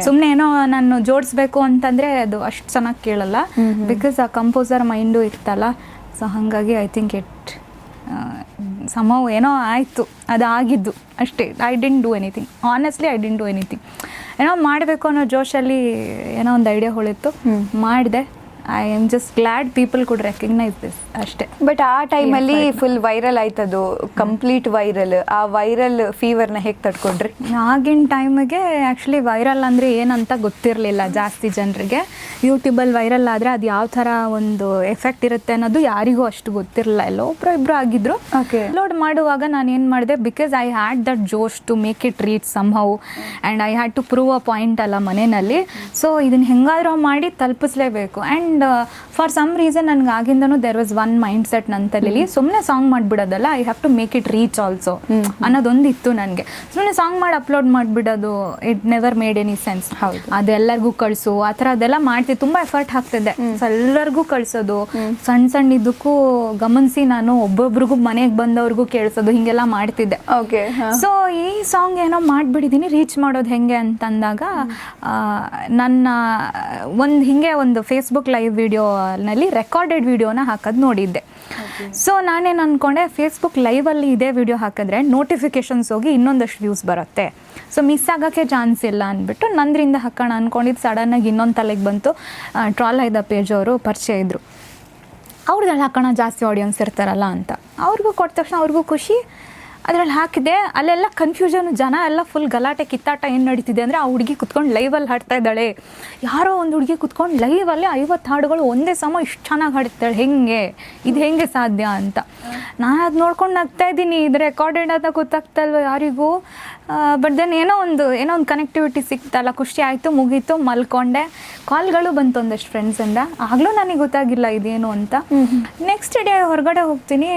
ಸುಮ್ಮನೆ ಏನೋ ನಾನು ಜೋಡಿಸ್ಬೇಕು ಅಂತಂದರೆ ಅದು ಅಷ್ಟು ಚೆನ್ನಾಗಿ ಕೇಳಲ್ಲ, ಬಿಕಾಸ್ ಆ ಕಂಪೋಸರ್ ಮೈಂಡು ಇರ್ತಲ್ಲ. ಸೊ ಹಾಗಾಗಿ ಐ ಥಿಂಕ್ ಇಟ್ ಸಮವ್ ಏನೋ ಆಯಿತು, ಅದು ಆಗಿದ್ದು ಅಷ್ಟೇ. I didn't do anything, honestly I didn't do anything. ಏನೋ ಮಾಡಬೇಕು ಅನ್ನೋ ಜೋಶಲ್ಲಿ ಏನೋ ಒಂದು ಐಡಿಯಾ ಹೊಳಿತು, ಮಾಡಿದೆ. I am just glad people could recognise this ಅಷ್ಟೇ. ಬಟ್ ಆ ಟೈಮಲ್ಲಿ ಫುಲ್ ವೈರಲ್ ಆಯ್ತದು, ಕಂಪ್ಲೀಟ್ ವೈರಲ್. ಆ ವೈರಲ್ ಫೀವರ್ನ ಹೇಗೆ ತಡ್ಕೊಂಡ್ರಿ? ಆಗಿನ ಟೈಮಿಗೆ ಆ್ಯಕ್ಚುಲಿ ವೈರಲ್ ಅಂದರೆ ಏನಂತ ಗೊತ್ತಿರಲಿಲ್ಲ ಜಾಸ್ತಿ ಜನರಿಗೆ. ಯೂಟ್ಯೂಬಲ್ಲಿ ವೈರಲ್ ಆದರೆ ಅದು ಯಾವ ಥರ ಒಂದು ಎಫೆಕ್ಟ್ ಇರುತ್ತೆ ಅನ್ನೋದು ಯಾರಿಗೂ ಅಷ್ಟು ಗೊತ್ತಿರಲಿಲ್ಲ. ಎಲ್ಲೋ ಒಬ್ಬರು ಆಗಿದ್ರು. ಅಪ್ಲೋಡ್ ಮಾಡುವಾಗ ನಾನು ಏನು ಮಾಡಿದೆ, because I had that josh to make it reach somehow and I had to prove a point ಅಲ್ಲ ಮನೆಯಲ್ಲಿ. ಸೊ ಇದನ್ನು ಹೆಂಗಾದ್ರೂ ಮಾಡಿ ತಲುಪಿಸ್ಲೇಬೇಕು. ಆ್ಯಂಡ್ ಫಾರ್ ಸಮ್ ರೀಸನ್ ನನಗೆ ಆಗಿಂದನೂ there was one mind set ನನ್ನ ತಲೆಯಲ್ಲಿ, ಸುಮ್ಮನೆ ಸಾಂಗ್ ಮಾಡಿಬಿಡೋದಲ್ಲ, I have to make it reach also ಅನ್ನೋದೊಂದಿತ್ತು ನನಗೆ. ಸುಮ್ಮನೆ ಸಾಂಗ್ ಮಾಡಿ ಅಪ್ಲೋಡ್ ಮಾಡಿಬಿಡೋದು it never made any sense. ಅದೆಲ್ಲರಿಗೂ ಕಳಿಸು ಆ ಥರ ಅದೆಲ್ಲ ಮಾಡ್ತಿದ್ದೆ, ತುಂಬ ಎಫರ್ಟ್ ಹಾಕ್ತಿದ್ದೆ. ಎಲ್ಲರಿಗೂ ಕಳಿಸೋದು, ಸಣ್ಣ ಇದಕ್ಕೂ ಗಮನಿಸಿ ನಾನು ಒಬ್ಬೊಬ್ರಿಗೂ ಮನೆಗೆ ಬಂದವ್ರಿಗೂ ಕೇಳಿಸೋದು, ಹಿಂಗೆಲ್ಲ ಮಾಡ್ತಿದ್ದೆ. ಸೊ ಈ ಸಾಂಗ್ ಏನೋ ಮಾಡಿಬಿಟ್ಟಿದ್ದೀನಿ, ರೀಚ್ ಮಾಡೋದು ಹೆಂಗೆ ಅಂತಂದಾಗ ನನ್ನ ಒಂದು ಫೇಸ್ಬುಕ್ ಲೈವ್ ವಿಡಿಯೋನಲ್ಲಿ ರೆಕಾರ್ಡೆಡ್ ವಿಡಿಯೋನ ಹಾಕೋದು ನೋಡಿದ್ದೆ. ಸೊ ನಾನೇನು ಅಂದ್ಕೊಂಡೆ, ಫೇಸ್ಬುಕ್ ಲೈವಲ್ಲಿ ಇದೇ ವಿಡಿಯೋ ಹಾಕಿದ್ರೆ ನೋಟಿಫಿಕೇಷನ್ಸ್ ಹೋಗಿ ಇನ್ನೊಂದಷ್ಟು ವ್ಯೂಸ್ ಬರುತ್ತೆ, ಸೊ ಮಿಸ್ ಆಗೋಕ್ಕೆ ಚಾನ್ಸ್ ಇಲ್ಲ ಅಂದ್ಬಿಟ್ಟು ನಂದರಿಂದ ಹಾಕೋಣ ಅಂದ್ಕೊಂಡಿದ್ದು. ಸಡನ್ನಾಗಿ ಇನ್ನೊಂದು ತಲೆಗೆ ಬಂತು, ಟ್ರಾಲ್ ಆಯ್ದ ಪೇಜ್ ಅವರು ಪರಿಚಯ ಇದ್ದರು. ಅವ್ರದ್ರಲ್ಲಿ ಹಾಕೋಣ ಜಾಸ್ತಿ ಆಡಿಯನ್ಸ್ ಇರ್ತಾರಲ್ಲ ಅಂತ ಅವ್ರಿಗೂ ಕೊಟ್ಟ ತಕ್ಷಣ ಅವ್ರಿಗೂ ಖುಷಿ. ಅದರಲ್ಲಿ ಹಾಕಿದೆ, ಅಲ್ಲೆಲ್ಲ ಕನ್ಫ್ಯೂಷನ್, ಜನ ಎಲ್ಲ ಫುಲ್ ಗಲಾಟೆ ಕಿತ್ತಾಟ ಏನು ನಡೀತಿದೆ ಅಂದರೆ ಆ ಹುಡುಗಿ ಕುತ್ಕೊಂಡು ಲೈವಲ್ಲಿ ಹಾಡ್ತಾ ಇದ್ದಾಳೆ, ಯಾರೋ ಒಂದು ಹುಡುಗಿ ಕುತ್ಕೊಂಡು ಲೈವಲ್ಲಿ 50 ಹಾಡುಗಳು ಒಂದೇ ಸಮ ಇಷ್ಟು ಚೆನ್ನಾಗಿ ಹಾಡ್ತಾಳೆ, ಇದು ಹೆಂಗೆ ಸಾಧ್ಯ ಅಂತ ನಾನು ಅದು ನೋಡ್ಕೊಂಡು ನಗ್ತಾ ಇದ್ದೀನಿ. ಇದು ರೆಕಾರ್ಡೆಡ್ ಅಂತ ಗೊತ್ತಾಗ್ತಾ ಇಲ್ವ ಯಾರಿಗೂ. ಬಟ್ ದೆನ್ ಏನೋ ಒಂದು ಕನೆಕ್ಟಿವಿಟಿ ಸಿಕ್ತಲ್ಲ, ಖುಷಿ ಆಯಿತು, ಮುಗೀತು, ಮಲ್ಕೊಂಡೆ. ಕಾಲ್ಗಳು ಬಂತು ಒಂದಷ್ಟು ಫ್ರೆಂಡ್ಸಿಂದ, ಆಗಲೂ ನನಗೆ ಗೊತ್ತಾಗಿಲ್ಲ ಇದೇನು ಅಂತ. ನೆಕ್ಸ್ಟ್ ಡೇ ಹೊರಗಡೆ ಹೋಗ್ತೀನಿ,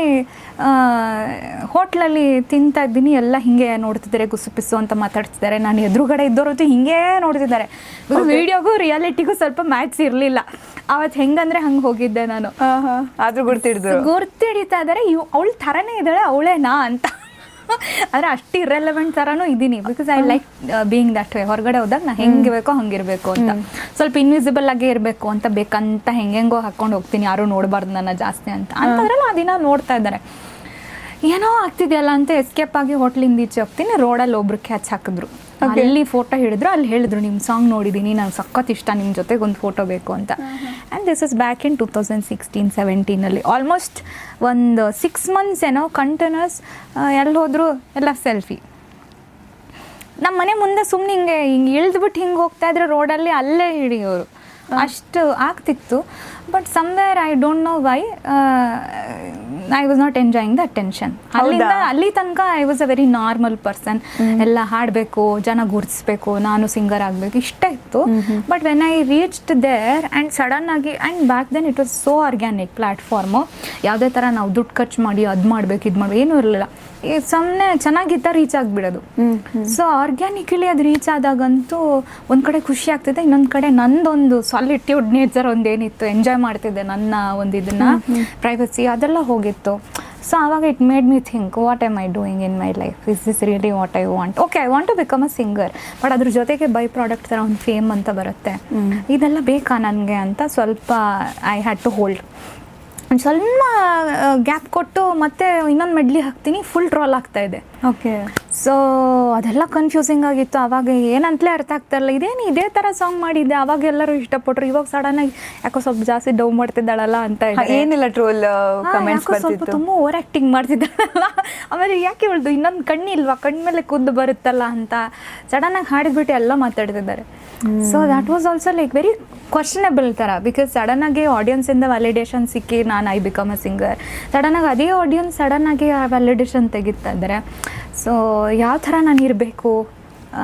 ಹೋಟ್ಲಲ್ಲಿ ತಿಂತಾ ಇದ್ದೀನಿ, ಎಲ್ಲ ಹಿಂಗೆ ನೋಡ್ತಿದ್ದಾರೆ, ಗುಸುಪಿಸು ಅಂತ ಮಾತಾಡ್ತಿದ್ದಾರೆ. ನಾನು ಎದುರುಗಡೆ ಇದ್ದೋರತ್ತು ಹಿಂಗೆ ನೋಡ್ತಿದ್ದಾರೆ. ವಿಡಿಯೋಗೂ ರಿಯಾಲಿಟಿಗೂ ಸ್ವಲ್ಪ ಮ್ಯಾಚ್ ಇರಲಿಲ್ಲ ಅವತ್ತು. ಹೆಂಗಂದ್ರೆ ಹಂಗೆ ಹೋಗಿದ್ದೆ ನಾನು. ಆದರೂ ಗುರ್ತಿಡಿತಾ ಇದ್ದಾರೆ, ಅವಳ ಥರನೇ ಇದ್ದಾಳೆ, ಅವಳೇನಾ ಅಂತ. ಆದರೆ ಅಷ್ಟು ಇರ್ರೆಲೆವೆಂಟ್ ಥರನೂ ಇದ್ದೀನಿ, because I like being that way. ಹೊರಗಡೆ ಹೋದಾಗ ನಾನು ಹೆಂಗೆ ಬೇಕೋ ಹಂಗಿರಬೇಕು ಅಂತ, ಸ್ವಲ್ಪ ಇನ್ವಿಸಿಬಲ್ ಆಗೇ ಇರಬೇಕು ಅಂತ ಬೇಕಂತ ಹೆಂಗೆಂಗೋ ಹಾಕ್ಕೊಂಡು ಹೋಗ್ತೀನಿ, ಯಾರೂ ನೋಡಬಾರ್ದು ನನ್ನ ಜಾಸ್ತಿ ಅಂತ. ಅಂತಂದ್ರಲ್ಲ ಆ ದಿನ ನೋಡ್ತಾ ಇದ್ದಾರೆ, ಏನೋ ಆಗ್ತಿದೆಯಲ್ಲ ಅಂತ ಎಸ್ಕೇಪ್ ಆಗಿ ಹೋಟ್ಲಿಂದ ಈಚೆ ಹೋಗ್ತೀನಿ. ರೋಡಲ್ಲಿ ಒಬ್ರು ಕ್ಯಾಚ್ ಹಾಕಿದ್ರು, ಅಲ್ಲಿ ಫೋಟೋ ಹಿಡಿದ್ರು. ಅಲ್ಲಿ ಹೇಳಿದ್ರು, ನಿಮ್ಮ ಸಾಂಗ್ ನೋಡಿದ್ದೀನಿ, ನಂಗೆ ಸಖತ್ ಇಷ್ಟ, ನಿಮ್ಮ ಜೊತೆಗೆ ಒಂದು ಫೋಟೋ ಬೇಕು ಅಂತ. And this is back in 2016-17 almost ಒಂದು 6 months ಏನೋ ಕಂಟಿನ್ಯೂಸ್. ಎಲ್ಲಿ ಹೋದ್ರು ಎಲ್ಲ ಸೆಲ್ಫಿ. ನಮ್ಮ ಮನೆ ಮುಂದೆ ಸುಮ್ಮನೆ ಹಿಂಗೆ ಇಳಿದ್ಬಿಟ್ಟು ಹಿಂಗೆ ಹೋಗ್ತಾ ಇದ್ರೆ ರೋಡಲ್ಲಿ ಅಲ್ಲೇ ಹಿಡಿಯೋರು, ಅಷ್ಟು ಆಗ್ತಿತ್ತು. But somewhere I don't know why I was not enjoying the attention. ಅಲ್ಲಿ ತನಕ I was a very normal person. ಎಲ್ಲ ಹಾಡಬೇಕು, ಜನ ಗುರ್ತಿಸ್ಬೇಕು, ನಾನು ಸಿಂಗರ್ ಆಗಬೇಕು, ಇಷ್ಟ ಇತ್ತು. But when I reached there and sudden ಆಗಿ, and back then it was so organic platform. ಯಾವುದೇ ಥರ ನಾವು ದುಡ್ಡು ಖರ್ಚು ಮಾಡಿ ಅದು ಮಾಡಬೇಕು ಇದು ಮಾಡಬೇಕು ಏನೂ ಇರಲಿಲ್ಲ. ಸುಮ್ಮನೆ ಚೆನ್ನಾಗಿದ್ದ ರೀಚ್ ಆಗಿಬಿಡೋದು. ಸೊ ಆರ್ಗ್ಯಾನಿಕಲಿ ಅದು ರೀಚ್ ಆದಾಗಂತೂ ಒಂದು ಕಡೆ ಖುಷಿ ಆಗ್ತಿದೆ, ಇನ್ನೊಂದು ಕಡೆ ನಂದೊಂದು ಸಾಲಿಟ್ಯೂಡ್ ನೇಚರ್ ಒಂದೇನಿತ್ತು, ಎಂಜಾಯ್ ಮಾಡ್ತಿದ್ದೆ ನನ್ನ ಒಂದು ಇದನ್ನು, ಪ್ರೈವಸಿ ಅದೆಲ್ಲ ಹೋಗಿತ್ತು. ಸೊ ಆವಾಗ it made me think, what am I doing in my life, is this really what I want? Okay, I want to become a singer, but ಅದ್ರ ಜೊತೆಗೆ ಬೈ ಪ್ರಾಡಕ್ಟ್ ಥರ ಒಂದು ಫೇಮ್ ಅಂತ ಬರುತ್ತೆ, ಇದೆಲ್ಲ ಬೇಕಾ ನನಗೆ ಅಂತ ಸ್ವಲ್ಪ ಐ ಹ್ಯಾಡ್ ಟು ಹೋಲ್ಡ್. ಒಂದು ಸ್ವಲ್ಪ ಗ್ಯಾಪ್ ಕೊಟ್ಟು ಮತ್ತೆ ಇನ್ನೊಂದು ಮೆಡ್ಲಿ ಹಾಕ್ತೀನಿ, ಫುಲ್ ಟ್ರೋಲ್ ಆಗ್ತಾ ಇದೆ. ಓಕೆ. ಸೊ ಅದೆಲ್ಲ ಕನ್ಫ್ಯೂಸಿಂಗ್ ಆಗಿತ್ತು. ಆವಾಗ ಏನಂತಲೇ ಅರ್ಥ ಆಗ್ತಾಯಿಲ್ಲ, ಇದೇ ಥರ ಸಾಂಗ್ ಮಾಡಿದ್ದೆ, ಅವಾಗ ಎಲ್ಲರೂ ಇಷ್ಟಪಟ್ಟರು, ಇವಾಗ ಸಡನ್ನಾಗಿ ಯಾಕೋ ಸ್ವಲ್ಪ ಜಾಸ್ತಿ ಡೌ ಮಾಡ್ತಿದ್ದಾಳಲ್ಲ ಅಂತ. ಏನಿಲ್ಲ ಟ್ರೋಲ್ ಕಮೆಂಟ್ಸ್ ಸ್ವಲ್ಪ ತುಂಬ ಓವರ್ ಆ್ಯಕ್ಟಿಂಗ್ ಮಾಡ್ತಿದ್ದಾಳಲ್ಲ, ಆಮೇಲೆ ಯಾಕೆ ಹೇಳ್ದು ಇನ್ನೊಂದು ಕಣ್ಣಿಲ್ವಾ, ಕಣ್ಣು ಮೇಲೆ ಕುದ್ದು ಬರುತ್ತಲ್ಲ ಅಂತ ಸಡನ್ನಾಗಿ ಹಾಡಿದ್ಬಿಟ್ಟು ಎಲ್ಲ ಮಾತಾಡ್ತಿದ್ದಾರೆ. So that was also like very questionable ಥರ, ಬಿಕಾಸ್ ಸಡನ್ನಾಗಿ ಆಡಿಯನ್ಸಿಂದ ವ್ಯಾಲಿಡೇಷನ್ ಸಿಕ್ಕಿ ನಾನು ಐ ಬಿಕಮ್ ಅ ಸಿಂಗರ್, ಸಡನ್ನಾಗಿ ಅದೇ ಆಡಿಯನ್ಸ್ ಸಡನ್ನಾಗಿ ಆ ವ್ಯಾಲಿಡೇಷನ್ ತೆಗಿತಾ ಇದ್ದಾರೆ. ಸೊ ಯಾವ ಥರ ನಾನು ಇರಬೇಕು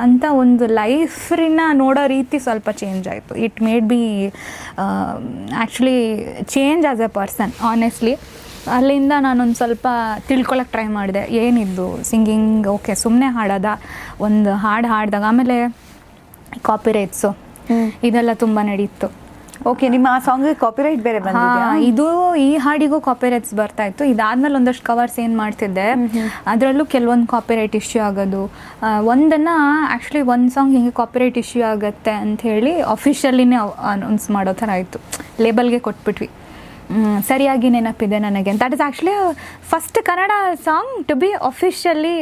ಅಂತ ಒಂದು ಲೈಫ್ನ ನೋಡೋ ರೀತಿ ಸ್ವಲ್ಪ ಚೇಂಜ್ ಆಯಿತು. It made B actually change as A person honestly. ಅಲ್ಲಿಂದ ನಾನೊಂದು ಸ್ವಲ್ಪ ತಿಳ್ಕೊಳಕ್ಕೆ ಟ್ರೈ ಮಾಡಿದೆ, ಏನಿದ್ದು ಸಿಂಗಿಂಗ್ ಓಕೆ ಸುಮ್ಮನೆ ಹಾಡೋದ, ಒಂದು ಹಾಡಿದಾಗ ಆಮೇಲೆ ಕಾಪಿರೈಟ್ಸು ಇದೆಲ್ಲ ತುಂಬ ನಡೀತು. ಓಕೆ, ನಿಮ್ಮ ಆ ಸಾಂಗಿಗೆ ಕಾಪಿರೈಟ್ ಬೇರೆ ಬಂದಿದೆಯಾ? ಇದು ಈ ಹಾಡಿಗೂ ಕಾಪಿರೈಟ್ಸ್ ಬರ್ತಾ ಇತ್ತು. ಇದಾದ್ಮೇಲೆ ಒಂದಷ್ಟು ಕವರ್ಸ್ ಏನು ಮಾಡ್ತಿದ್ದೆ, ಅದರಲ್ಲೂ ಕೆಲವೊಂದು ಕಾಪಿರೈಟ್ ಇಶ್ಯೂ ಆಗೋದು. ಒಂದನ್ನು ಆ್ಯಕ್ಚುಲಿ ಒಂದು ಸಾಂಗ್ ಹಿಂಗೆ ಕಾಪಿರೈಟ್ ಇಶ್ಯೂ ಆಗುತ್ತೆ ಅಂಥೇಳಿ ಅಫಿಷಿಯಲಿನೇ ಅನೌನ್ಸ್ ಮಾಡೋ ಥರ ಆಯಿತು, ಲೇಬಲ್ಗೆ ಕೊಟ್ಬಿಟ್ವಿ. ಸರಿಯಾಗಿ ನೆನಪಿದೆ ನನಗೆ. That is actually first Kannada song to be officially,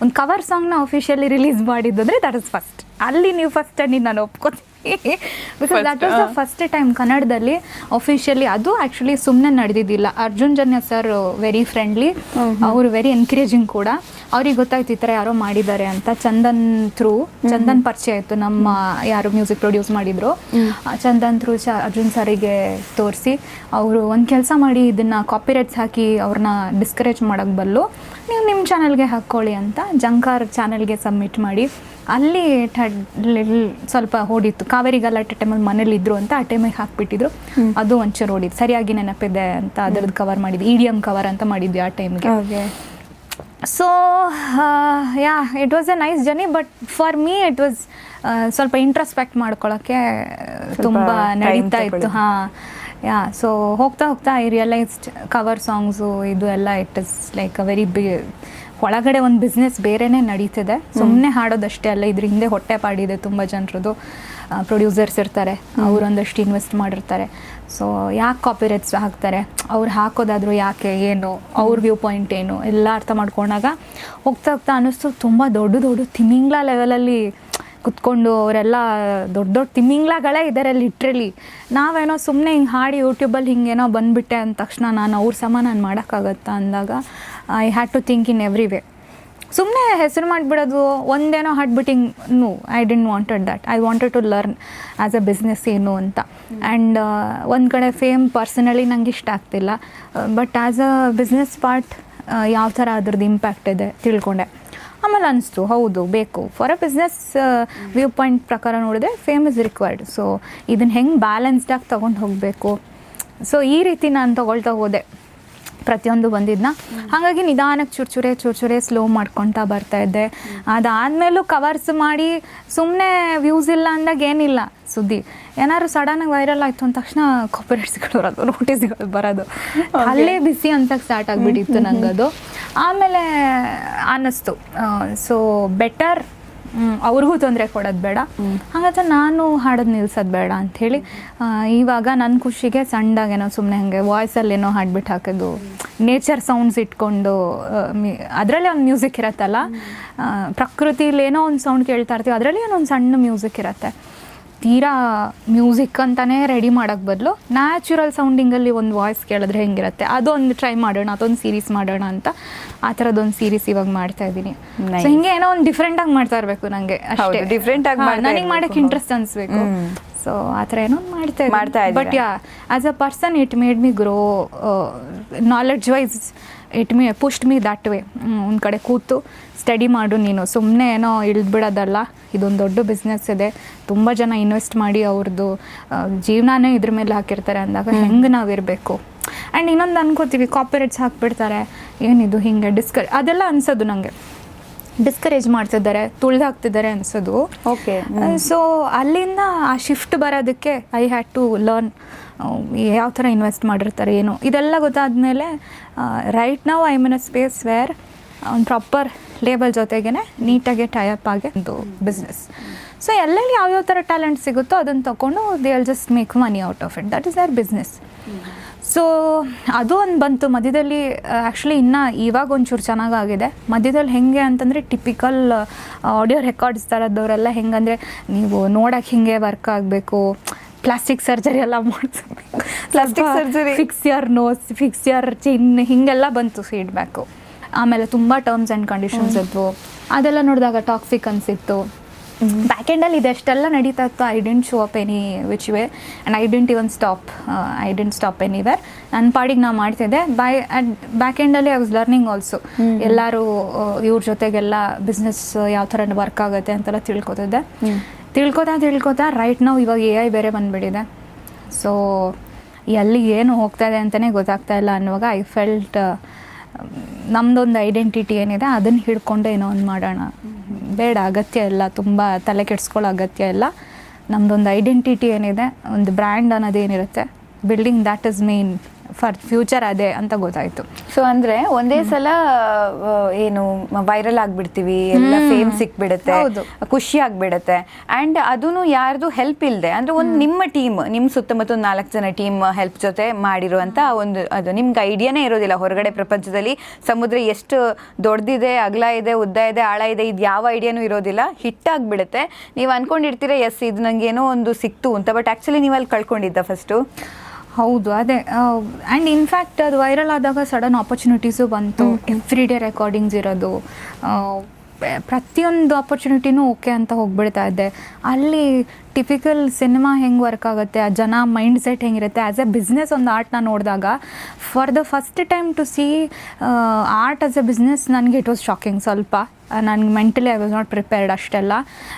ಒಂದು ಕವರ್ ಸಾಂಗ್ನ ಅಫಿಷಿಯಲಿ ರಿಲೀಸ್ ಮಾಡಿದ್ದು ಅಂದರೆ ದಟ್ ಇಸ್ ಫಸ್ಟ್. ಅಲ್ಲಿ ನೀವು ಫಸ್ಟ್ ನಾನು ಒಪ್ಕೋತೀನಿ, because that was the first time ಕನ್ನಡದಲ್ಲಿ ಅಫಿಷಿಯಲಿ. ಅದು ಆ್ಯಕ್ಚುಲಿ ಸುಮ್ಮನೆ ನಡೆದಿದ್ದಿಲ್ಲ. Arjun Janya sir very friendly, ಅವರು ವೆರಿ ಎನ್ಕರೇಜಿಂಗ್ ಕೂಡ. ಅವ್ರಿಗೆ ಗೊತ್ತಾಯ್ತು ಈ ಥರ ಯಾರೋ ಮಾಡಿದ್ದಾರೆ ಅಂತ. ಚಂದನ್ ಪರಿಚಯ ಆಯಿತು, ನಮ್ಮ ಯಾರು ಮ್ಯೂಸಿಕ್ ಪ್ರೊಡ್ಯೂಸ್ ಮಾಡಿದ್ರು, ಚಂದನ್ ಥ್ರೂ ಅರ್ಜುನ್ ಸರಿಗೆ ತೋರಿಸಿ ಅವರು ಒಂದು ಕೆಲಸ ಮಾಡಿ, ಇದನ್ನು ಕಾಪಿರೈಟ್ಸ್ ಹಾಕಿ ಅವ್ರನ್ನ ಡಿಸ್ಕರೇಜ್ ಮಾಡೋಕ್ಕೆ ಬದಲು ನೀವು ನಿಮ್ಮ ಚಾನಲ್ಗೆ ಹಾಕ್ಕೊಳ್ಳಿ ಅಂತ ಜಂಕಾರ್ ಚಾನಲ್ಗೆ ಸಬ್ಮಿಟ್ ಮಾಡಿ, ಅಲ್ಲಿ ಸ್ವಲ್ಪ ಓಡಿತ್ತು. ಕಾವೇರಿ ಗಲಾಟೆ ಟೈಮಲ್ಲಿ ಮನೇಲಿ ಇದ್ರು ಅಂತ ಆ ಟೈಮಿಗೆ ಹಾಕ್ಬಿಟ್ಟಿದ್ರು, ಅದು ಒಂಚೂರು ಓಡಿದ್ದು. ಸರಿಯಾಗಿ ನೆನಪಿದೆ ಅಂತ ಅದರದ್ದು ಕವರ್ ಮಾಡಿದ್ವಿ, EDM ಕವರ್ ಅಂತ ಮಾಡಿದ್ವಿ ಆ ಟೈಮ್ಗೆ. So yeah, it was A nice journey, but for me it was ಸ್ವಲ್ಪ ಇಂಟ್ರಸ್ಪೆಕ್ಟ್ ಮಾಡ್ಕೊಳ್ಳೋಕ್ಕೆ ತುಂಬ ನಡೀತಾ ಇತ್ತು. ಯಾ, ಸೊ ಹೋಗ್ತಾ ಐ ರಿಯಲೈಸ್ಡ್ ಕವರ್ ಸಾಂಗ್ಸು ಇದು ಎಲ್ಲ it is like a very ಒಳಗಡೆ ಒಂದು ಬಿಸ್ನೆಸ್ ಬೇರೆನೇ ನಡೀತಿದೆ. ಸುಮ್ಮನೆ ಹಾಡೋದಷ್ಟೇ ಅಲ್ಲ, ಇದ್ರ ಹಿಂದೆ ಹೊಟ್ಟೆ ಪಾಡಿದೆ ತುಂಬ ಜನರದು. ಪ್ರೊಡ್ಯೂಸರ್ಸ್ ಇರ್ತಾರೆ, ಅವರು ಒಂದಷ್ಟು ಇನ್ವೆಸ್ಟ್ ಮಾಡಿರ್ತಾರೆ. ಸೊ ಯಾಕೆ ಕಾಪಿರೈಟ್ಸ್ ಹಾಕ್ತಾರೆ, ಅವ್ರು ಹಾಕೋದಾದರೂ ಯಾಕೆ, ಏನು ಅವ್ರ ವ್ಯೂ ಪಾಯಿಂಟ್ ಏನು ಎಲ್ಲ ಅರ್ಥ ಮಾಡ್ಕೊಂಡಾಗ ಹೋಗ್ತಾ ಅನ್ನಿಸ್ತು ತುಂಬ ದೊಡ್ಡ ತಿಮಿಂಗ್ಲ ಲೆವೆಲಲ್ಲಿ ಕುತ್ಕೊಂಡು ಅವರೆಲ್ಲ ದೊಡ್ಡ ದೊಡ್ಡ ತಿಮ್ಮಿಂಗ್ಲಗಳೇ ಇದ್ದಾರೆ ಲಿಟ್ರಲಿ. ನಾವೇನೋ ಸುಮ್ಮನೆ ಹಿಂಗೆ ಹಾಡಿ ಯೂಟ್ಯೂಬಲ್ಲಿ ಹಿಂಗೇನೋ ಬಂದುಬಿಟ್ಟೆ ಅಂದ ತಕ್ಷಣ ನಾನು ಅವ್ರ ಸಮ ನಾನು ಮಾಡೋಕ್ಕಾಗತ್ತಾ ಅಂದಾಗ I had to think in every way. ಸುಮ್ಮನೆ ಹೆಸರು ಮಾಡಿಬಿಡೋದು, ಒಂದೇನೋ ಹಾಡ್ಬಿಟ್ಟು ಹಿಂಗೆ I didn't wanted that. I wanted to learn as a business ಏನು ಅಂತ. ಆ್ಯಂಡ್ ಒಂದು ಕಡೆ ಫೇಮ್ ಪರ್ಸನಲಿ ನಂಗೆ ಇಷ್ಟ ಆಗ್ತಿಲ್ಲ, but as a business part ಯಾವ ಥರ ಅದ್ರದ್ದು ಇಂಪ್ಯಾಕ್ಟ್ ಇದೆ ತಿಳ್ಕೊಂಡೆ. ಆಮೇಲೆ ಅನಿಸ್ತು ಹೌದು ಬೇಕು, for a business view point ಪ್ರಕಾರ ನೋಡಿದ್ರೆ ಫೇಮ್ ಇಸ್ ರಿಕ್ವೈರ್ಡ್. ಸೊ ಇದನ್ನು ಹೆಂಗೆ ಬ್ಯಾಲೆನ್ಸ್ಡಾಗಿ ತೊಗೊಂಡು ಹೋಗಬೇಕು, ಸೊ ಈ ರೀತಿ ನಾನು ತೊಗೊಳ್ತಾ ಹೋದೆ ಪ್ರತಿಯೊಂದು ಬಂದಿದ್ದನ್ನ. ಹಾಗಾಗಿ ನಿಧಾನಕ್ಕೆ ಚೂರು ಸ್ಲೋ ಮಾಡ್ಕೊತಾ ಬರ್ತಾಯಿದ್ದೆ. ಅದಾದಮೇಲೂ ಕವರ್ಸ್ ಮಾಡಿ ಸುಮ್ಮನೆ ವ್ಯೂಸ್ ಇಲ್ಲ ಅಂದಾಗ ಏನಿಲ್ಲ ಸುದ್ದಿ, ಏನಾದ್ರು ಸಡನ್ನಾಗಿ ವೈರಲ್ ಆಯಿತು ಅಂದ ತಕ್ಷಣ ಕಾಪಿರೈಟ್ಸ್ಗಳು ಬರೋದು, ನೋಟಿಸ್ಗಳು ಬರೋದು, ಅಲ್ಲೇ ಬಿಸಿ ಅಂತ ಸ್ಟಾರ್ಟ್ ಆಗಿಬಿಟ್ಟಿತ್ತು ನನಗದು. ಆಮೇಲೆ ಅನ್ನಿಸ್ತು ಸೊ ಬೆಟರ್ ಅವ್ರಿಗೂ ತೊಂದರೆ ಕೊಡೋದು ಬೇಡ, ಹಾಗಾದ್ರೆ ನಾನು ಹಾಡೋದು ನಿಲ್ಸೋದು ಬೇಡ ಅಂಥೇಳಿ ಇವಾಗ ನನ್ನ ಖುಷಿಗೆ ಸಣ್ಣದಾಗೇನೋ ಸುಮ್ಮನೆ ಹಾಗೆ ವಾಯ್ಸಲ್ಲೇನೋ ಹಾಡ್ಬಿಟ್ಟು ಹಾಕೋದು, ನೇಚರ್ ಸೌಂಡ್ಸ್ ಇಟ್ಕೊಂಡು ಅದರಲ್ಲೇ ಒಂದು ಮ್ಯೂಸಿಕ್ ಇರತ್ತಲ್ಲ, ಪ್ರಕೃತಿಲೇನೋ ಒಂದು ಸೌಂಡ್ ಕೇಳ್ತಾ ಇರ್ತೀವಿ, ಅದರಲ್ಲಿ ಏನೋ ಒಂದು ಸಣ್ಣ ಮ್ಯೂಸಿಕ್ ಇರುತ್ತೆ. ತೀರಾ ಮ್ಯೂಸಿಕ್ ಅಂತಲೇ ರೆಡಿ ಮಾಡೋಕ್ಕೆ ಬದಲು ನ್ಯಾಚುರಲ್ ಸೌಂಡಿಂಗಲ್ಲಿ ಒಂದು ವಾಯ್ಸ್ ಕೇಳಿದ್ರೆ ಹೆಂಗಿರುತ್ತೆ, ಅದೊಂದು ಟ್ರೈ ಮಾಡೋಣ, ಅದೊಂದು ಸೀರೀಸ್ ಮಾಡೋಣ ಅಂತ ಆ ಥರದೊಂದು ಸೀರೀಸ್ ಇವಾಗ ಮಾಡ್ತಾ ಇದ್ದೀನಿ. ಸೊ ಹಿಂಗೆ ಏನೋ ಒಂದು ಡಿಫ್ರೆಂಟಾಗಿ ಮಾಡ್ತಾ ಇರಬೇಕು ನನಗೆ, ಅಷ್ಟೇ ಡಿಫ್ರೆಂಟಾಗಿ ನನಗೆ ಮಾಡೋಕ್ಕೆ ಇಂಟ್ರೆಸ್ಟ್ ಅನಿಸ್ಬೇಕು. ಸೊ ಆ ಥರ ಏನೋ ಮಾಡ್ತಾ ಇದ್ದೀನಿ. But yeah as a person it made me grow knowledge wise, it pushed me that way. ಒಂದು ಕಡೆ ಕೂತು ಸ್ಟಡಿ ಮಾಡು ನೀನು, ಸುಮ್ಮನೆ ಏನೋ ಇಳಿದ್ಬಿಡೋದಲ್ಲ, ಇದೊಂದು ದೊಡ್ಡ ಬಿಸ್ನೆಸ್ ಇದೆ, ತುಂಬ ಜನ ಇನ್ವೆಸ್ಟ್ ಮಾಡಿ ಅವ್ರದ್ದು ಜೀವನನೇ ಇದ್ರ ಮೇಲೆ ಹಾಕಿರ್ತಾರೆ ಅಂದಾಗ ಹೆಂಗೆ ನಾವಿರಬೇಕು. ಆ್ಯಂಡ್ ಇನ್ನೊಂದು ಅನ್ಕೋತೀವಿ ಕಾಪಿರೈಟ್ಸ್ ಹಾಕ್ಬಿಡ್ತಾರೆ, ಏನಿದು ಹಿಂಗೆ ಅದೆಲ್ಲ ಅನ್ಸೋದು ನನಗೆ, ಡಿಸ್ಕರೇಜ್ ಮಾಡ್ತಿದ್ದಾರೆ, ತುಳಿದಾಕ್ತಿದ್ದಾರೆ ಅನ್ಸೋದು. ಓಕೆ. ಸೊ ಅಲ್ಲಿಂದ ಆ ಶಿಫ್ಟ್ ಬರೋದಕ್ಕೆ ಐ ಹ್ಯಾಡ್ ಟು ಲರ್ನ್ ಯಾವ ಥರ ಇನ್ವೆಸ್ಟ್ ಮಾಡಿರ್ತಾರೆ ಏನು, ಇದೆಲ್ಲ ಗೊತ್ತಾದಮೇಲೆ ರೈಟ್ ನಾವು I mean a space where ಒಂದು ಪ್ರಾಪರ್ ಲೇಬಲ್ ಜೊತೆಗೇ ನೀಟಾಗಿ ಟೈಅಪ್ ಆಗಿ ಒಂದು ಬಿಸ್ನೆಸ್. ಸೊ ಎಲ್ಲೆಲ್ಲಿ ಯಾವ್ಯಾವ ಥರ ಟ್ಯಾಲೆಂಟ್ ಸಿಗುತ್ತೋ ಅದನ್ನು ತೊಗೊಂಡು they will just make money out of it, that is their business. So ಅದು ಒಂದು ಬಂತು ಮಧ್ಯದಲ್ಲಿ. ಆ್ಯಕ್ಚುಲಿ ಇನ್ನೂ ಇವಾಗ ಒಂಚೂರು ಚೆನ್ನಾಗಾಗಿದೆ. ಮಧ್ಯದಲ್ಲಿ ಹೆಂಗೆ ಅಂತಂದರೆ ಟಿಪಿಕಲ್ ಆಡಿಯೋ ರೆಕಾರ್ಡ್ಸ್ ಥರದವರೆಲ್ಲ ಹೆಂಗಂದರೆ ನೀವು ನೋಡೋಕ್ಕೆ ಹಿಂಗೆ ವರ್ಕ್ ಆಗಬೇಕು, ಪ್ಲಾಸ್ಟಿಕ್ ಸರ್ಜರಿ ಎಲ್ಲ ಮಾಡಿಸ್ಬೇಕು, ಪ್ಲಾಸ್ಟಿಕ್ ಸರ್ಜರಿ, ಫಿಕ್ಸ್ ಯರ್ ನೋಸ್, ಫಿಕ್ಸ್ ಯರ್ ಚಿನ್, ಹೀಗೆಲ್ಲ ಬಂತು ಫೀಡ್ಬ್ಯಾಕು. ಆಮೇಲೆ ತುಂಬ ಟರ್ಮ್ಸ್ ಆ್ಯಂಡ್ ಕಂಡೀಷನ್ಸ್ ಇದ್ವು, ಅದೆಲ್ಲ ನೋಡಿದಾಗ ಟಾಕ್ಸಿಕ್ ಅನಿಸಿತ್ತು. ಬ್ಯಾಕ್ ಎಂಡಲ್ಲಿ ಇದೆಷ್ಟೆಲ್ಲ ನಡೀತಾ ಇತ್ತು, I didn't show up any which way and I didn't even stop anywhere. ನನ್ನ ಪಾಡಿಗೆ ನಾನು ಮಾಡ್ತಿದ್ದೆ. ಬ್ಯಾಕ್ ಎಂಡಲ್ಲಿ ಐ ವಾಸ್ ಲರ್ನಿಂಗ್ ಆಲ್ಸೋ. ಎಲ್ಲರೂ ಇವ್ರ ಜೊತೆಗೆಲ್ಲ ಬಿಸ್ನೆಸ್ ಯಾವ ಥರ ವರ್ಕ್ ಆಗುತ್ತೆ ಅಂತೆಲ್ಲ ತಿಳ್ಕೊತಾ ರೈಟ್ ನಾವು ಇವಾಗ AI ಬೇರೆ ಬಂದುಬಿಟ್ಟಿದೆ. ಸೊ ಎಲ್ಲಿ ಏನು ಹೋಗ್ತಾ ಇದೆ ಅಂತಲೇ ಗೊತ್ತಾಗ್ತಾ ಇಲ್ಲ ಅನ್ನುವಾಗ ಐ ಫೆಲ್ಟ್ ನಮ್ಮದೊಂದು ಐಡೆಂಟಿಟಿ ಏನಿದೆ ಅದನ್ನು ಹಿಡ್ಕೊಂಡು ಏನೋ ಒಂದು ಮಾಡೋಣ, ಬೇಡ ಅಗತ್ಯ ಇಲ್ಲ, ತುಂಬ ತಲೆ ಕೆಡಿಸ್ಕೊಳ್ಳೋ ಅಗತ್ಯ ಇಲ್ಲ. ನಮ್ಮದೊಂದು ಐಡೆಂಟಿಟಿ ಏನಿದೆ, ಒಂದು ಬ್ರ್ಯಾಂಡ್ ಅನ್ನೋದೇನಿರುತ್ತೆ, building that is main for future ಅದೇ ಅಂತ ಗೊತ್ತಾಯಿತು. ಸೊ ಅಂದರೆ ಒಂದೇ ಸಲ ಏನು ವೈರಲ್ ಆಗಿಬಿಡ್ತೀವಿ, ಎಲ್ಲ ಫೇಮ್ ಸಿಕ್ಬಿಡುತ್ತೆ, ಖುಷಿ ಆಗಿಬಿಡುತ್ತೆ. ಆ್ಯಂಡ್ ಅದೂ ಯಾರ್ದು ಹೆಲ್ಪ್ ಇಲ್ಲದೆ, ಅಂದರೆ ಒಂದು ನಿಮ್ಮ ಟೀಮ್, ನಿಮ್ಮ ಸುತ್ತಮುತ್ತ ಒಂದು 4 ಜನ ಟೀಮ್ ಹೆಲ್ಪ್ ಜೊತೆ ಮಾಡಿರುವಂಥ ಒಂದು ಅದು ನಿಮ್ಗೆ ಐಡಿಯಾನೇ ಇರೋದಿಲ್ಲ. ಹೊರಗಡೆ ಪ್ರಪಂಚದಲ್ಲಿ ಸಮುದ್ರ ಎಷ್ಟು ದೊಡ್ಡದಿದೆ, ಅಗಲ ಇದೆ, ಉದ್ದ ಇದೆ, ಆಳ ಇದೆ, ಇದು ಯಾವ ಐಡಿಯಾನೂ ಇರೋದಿಲ್ಲ. ಹಿಟ್ಟಾಗಿಬಿಡುತ್ತೆ. ನೀವು ಅಂದ್ಕೊಂಡಿರ್ತೀರ ಎಸ್ ಇದು ನನಗೇನೋ ಒಂದು ಸಿಕ್ತು ಅಂತ, ಬಟ್ ಆ್ಯಕ್ಚುಲಿ ನೀವು ಅಲ್ಲಿ ಕಳ್ಕೊಂಡಿದ್ದ ಫಸ್ಟು. ಹೌದು ಅದೇ. ಆ್ಯಂಡ್ ಇನ್ಫ್ಯಾಕ್ಟ್ ಅದು ವೈರಲ್ ಆದಾಗ ಸಡನ್ ಆಪರ್ಚುನಿಟೀಸು ಬಂತು. ಎವ್ರಿ ಡೇ ರೆಕಾರ್ಡಿಂಗ್ಸ್ ಇರೋದು, ಪ್ರತಿಯೊಂದು ಆಪರ್ಚುನಿಟಿನೂ ಓಕೆ ಅಂತ ಹೋಗ್ಬಿಡ್ತಾ ಇದ್ದೆ. ಅಲ್ಲಿ ಟಿಪಿಕಲ್ ಸಿನಿಮಾ ಹೆಂಗೆ ವರ್ಕ್ ಆಗುತ್ತೆ, ಆ ಜನ ಮೈಂಡ್ ಸೆಟ್ ಹೆಂಗಿರುತ್ತೆ, ಆ್ಯಸ್ ಎ ಬಿಸ್ನೆಸ್ ಒಂದು ಆರ್ಟ್ನ ನೋಡಿದಾಗ for the first time to see art as a business ನನಗೆ ಇಟ್ ವಾಸ್ ಶಾಕಿಂಗ್. ಸ್ವಲ್ಪ ನನಗೆ mentally I was not prepared ಅಷ್ಟೆಲ್ಲ.